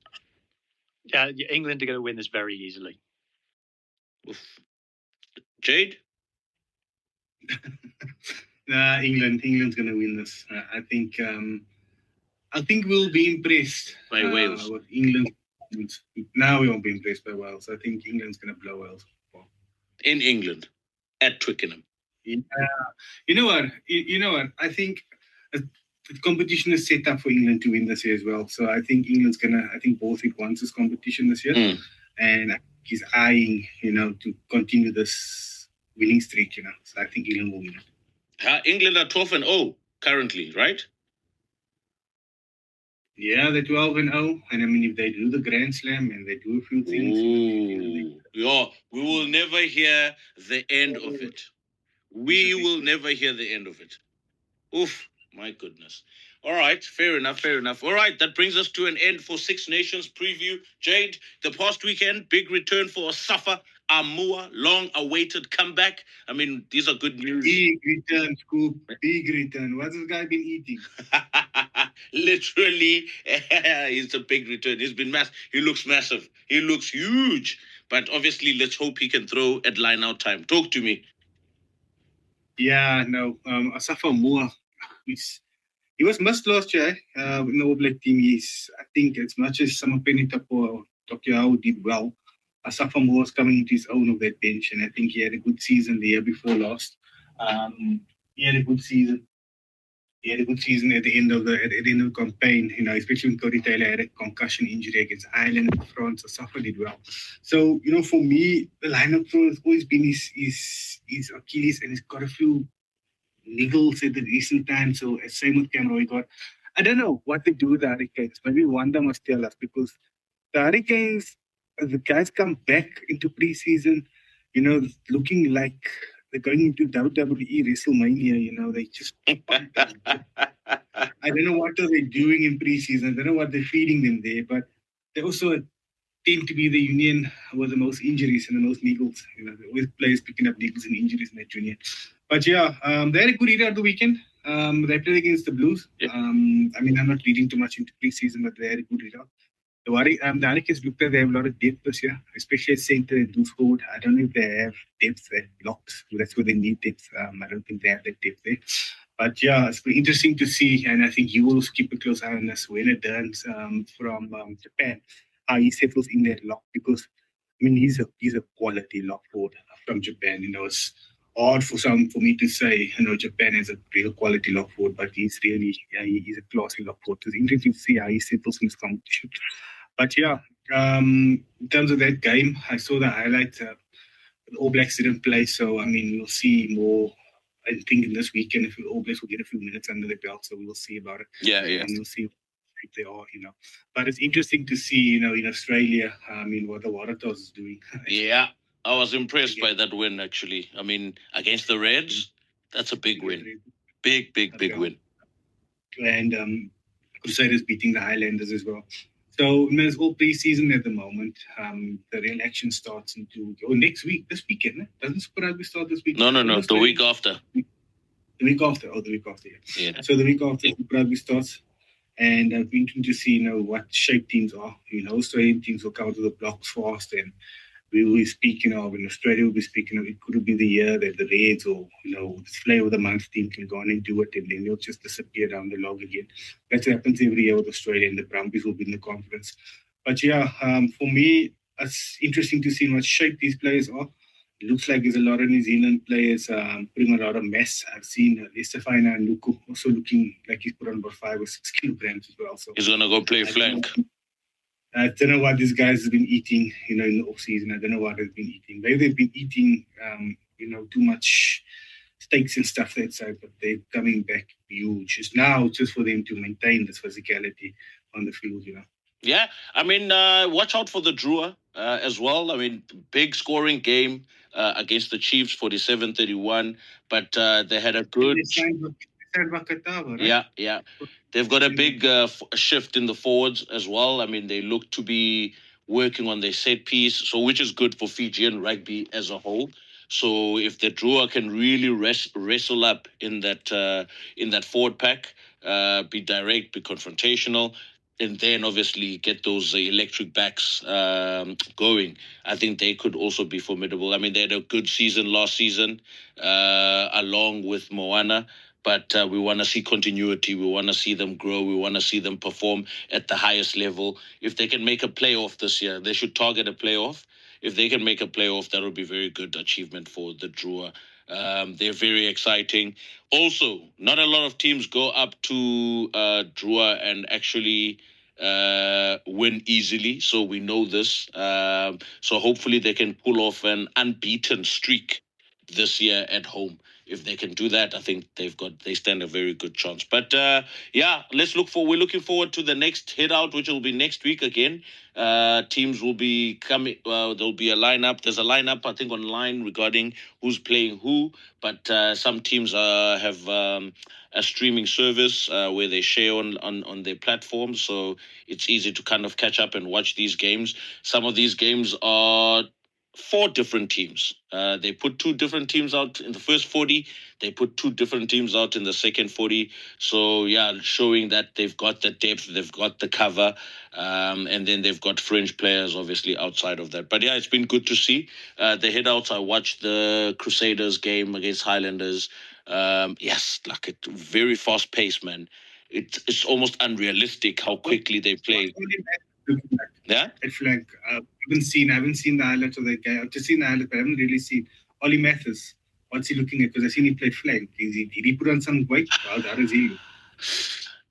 Yeah, England are going to win this very easily. Oof. Jade? England's going to win this. I think we'll be impressed by Wales. With England. Now we won't be impressed by Wales. I think England's going to blow Wales. In England, at Twickenham. Yeah. You know what? I think the competition is set up for England to win this year as well. So I think England's I think Borthwick wants this competition this year. And I think he's eyeing, to continue this winning streak, So I think England will win it. England are 12-0 currently, right? Yeah, they're 12-0. And if they do the Grand Slam and they do a few things. Yeah, we will never hear the end of it. We will never hear the end of it. Oof, my goodness. All right, fair enough. All right, that brings us to an end for Six Nations preview. Jade, the past weekend, big return for Safa Amua, long-awaited comeback. These are good news. Big return, Scoop. Big return. What's this guy been eating? Literally, it's a big return. He's been massive. He looks massive. He looks huge. But obviously, let's hope he can throw at line-out time. Talk to me. Yeah, no. Asafa Moa, he was missed last year in the All Black team. I think, as much as Samapenita or Tokyo did well, Asafa Moa was coming into his own of that bench, and I think he had a good season the year before last. He had a good season. He had a good season at the end of the campaign, especially when Cody Taylor had a concussion injury against Ireland and France. Asafa did well. So, for me, the lineup throw has always been his Achilles, and he's got a few niggles at the recent times. So, same with Cameron, we got. I don't know what they do with the Hurricanes. Maybe Wanda must tell us, because the Hurricanes, the guys come back into preseason, looking like they're going into WWE WrestleMania. They just. I don't know what are they doing in preseason. I don't know what they're feeding them there, but they also tend to be the union with the most injuries and the most niggles. They always players picking up niggles and injuries in that union. But yeah, they had a good era at the weekend. They played against the Blues. Yeah. I'm not reading too much into preseason, but they had a good era. The Hurricanes looked like they have a lot of depth this year, especially at center and loose forward. I don't know if they have depth at locks. That's where they need depth. I don't think they have that depth there. But yeah, it's been interesting to see, and I think you will keep a close eye on this when it turns from Japan, how he settles in that lock, because he's a quality lock forward from Japan. It's hard for me to say, Japan is a real quality lock forward, but he's a classy lock forward. It's interesting to see how he settles in this competition. But yeah, in terms of that game, I saw the highlights. The All Blacks didn't play, so we'll see more. I think in this weekend, if the All Blacks will get a few minutes under their belt, so we'll see about it. Yeah. And we'll see if they are, But it's interesting to see, in Australia, what the Waratahs is doing. Yeah, I was impressed by that win, actually. Against the Reds, that's a big win. Big win. And Crusaders beating the Highlanders as well. So it's all pre-season at the moment. The real action starts next week, this weekend. Doesn't Super Rugby start this week? No, the week after. The week after. Oh, the week after, yeah. So the week after Super Rugby starts. And I've been interested to see, what shape teams are. Australian teams will come to the blocks fast, and we will be speaking of, in Australia, we'll be speaking of, it could be the year that the Reds or, this Flavor of the Month team can go on and do it, and then they'll just disappear down the log again. That happens every year with Australia, and the Brumbies will be in the conference. But yeah, for me, it's interesting to see what shape these players are. It looks like there's a lot of New Zealand players putting a lot of mess. I've seen Estefana and Luku also looking like he's put on about 5 or 6 kilograms as well. So he's going to go play flank. I don't know what these guys have been eating, in the off season. I don't know what they've been eating. Maybe they've been eating, too much steaks and stuff that side, but they're coming back huge. It's now just for them to maintain this physicality on the field, Yeah, watch out for the Drua as well. Big scoring game against the Chiefs, 47-31, but they had a good... Right? Yeah. They've got a big shift in the forwards as well. They look to be working on their set piece, so which is good for Fijian rugby as a whole. So if the Drua can really wrestle up in that forward pack, be direct, be confrontational, and then obviously get those electric backs going, I think they could also be formidable. They had a good season last season, along with Moana. But we want to see continuity. We want to see them grow. We want to see them perform at the highest level. If they can make a playoff this year, they should target a playoff. If they can make a playoff, that would be very good achievement for the Drua. They're very exciting. Also, not a lot of teams go up to Drua and actually win easily. So we know this. So hopefully they can pull off an unbeaten streak this year at home. If they can do that, I think they stand a very good chance. But we're looking forward to the next hit out, which will be next week again. Teams will be coming. There'll be a lineup. There's a lineup, I think, online regarding who's playing who. But some teams have a streaming service where they share on their platforms, so it's easy to kind of catch up and watch these games. Some of these games are 4 different teams. They put 2 different teams out in the first 40. They put 2 different teams out in the second 40. So, yeah, showing that they've got the depth, they've got the cover, and then they've got fringe players, obviously, outside of that. But, yeah, it's been good to see. The headouts, I watched the Crusaders game against Highlanders. Yes, like a very fast pace, man. It's almost unrealistic how quickly they play. Yeah? At flank. I haven't seen the highlights of that guy. I've just seen the highlights, but I haven't really seen Ollie Mathis. What's he looking at? Because I've seen he play flank. Did he put on some weight? How does he look?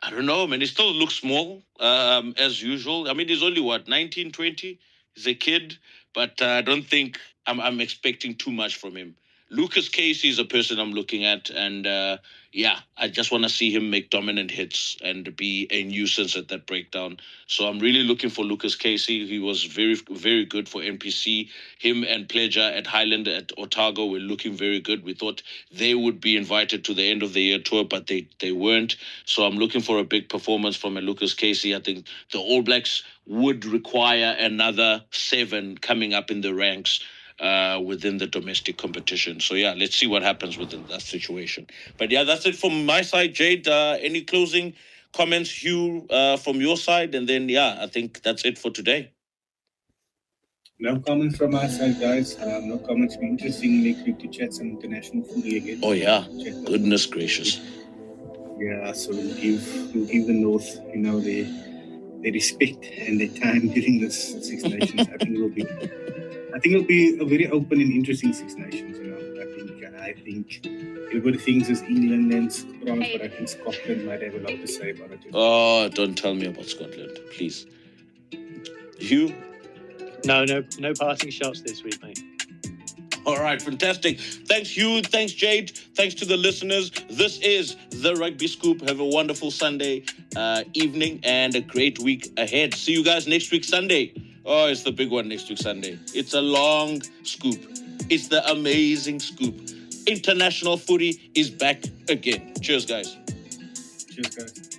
I don't know, man. He still looks small, as usual. I mean, he's only, 19, 20? He's a kid, but I don't think I'm expecting too much from him. Lucas Casey is a person I'm looking at, and yeah, I just want to see him make dominant hits and be a nuisance at that breakdown. So I'm really looking for Lucas Casey. He was very, very good for NPC. Him and Pleasure at Highland at Otago were looking very good. We thought they would be invited to the end of the year tour, but they weren't. So I'm looking for a big performance from a Lucas Casey. I think the All Blacks would require another 7 coming up in the ranks within the domestic competition. So, yeah, let's see what happens within that situation. But, yeah, that's it from my side. Jade, any closing comments, Hugh, from your side? And then, yeah, I think that's it for today. No comments from our side, guys. No comments. Be interesting next week to chat some international footy again. Oh, yeah. Goodness gracious. Yeah, so we'll give the North, their respect and their time during this Six Nations. I think it'll be a very open and interesting Six Nations. I think it'll go to things as England and France, but I think Scotland might have a lot to say about it. Oh, don't tell me about Scotland, please. Hugh? No parting shots this week, mate. All right, fantastic. Thanks, Hugh. Thanks, Jade. Thanks to the listeners. This is The Rugby Scoop. Have a wonderful Sunday evening and a great week ahead. See you guys next week, Sunday. Oh, it's the big one next week, Sunday. It's a long scoop. It's the amazing scoop. International footy is back again. Cheers, guys. Cheers, guys.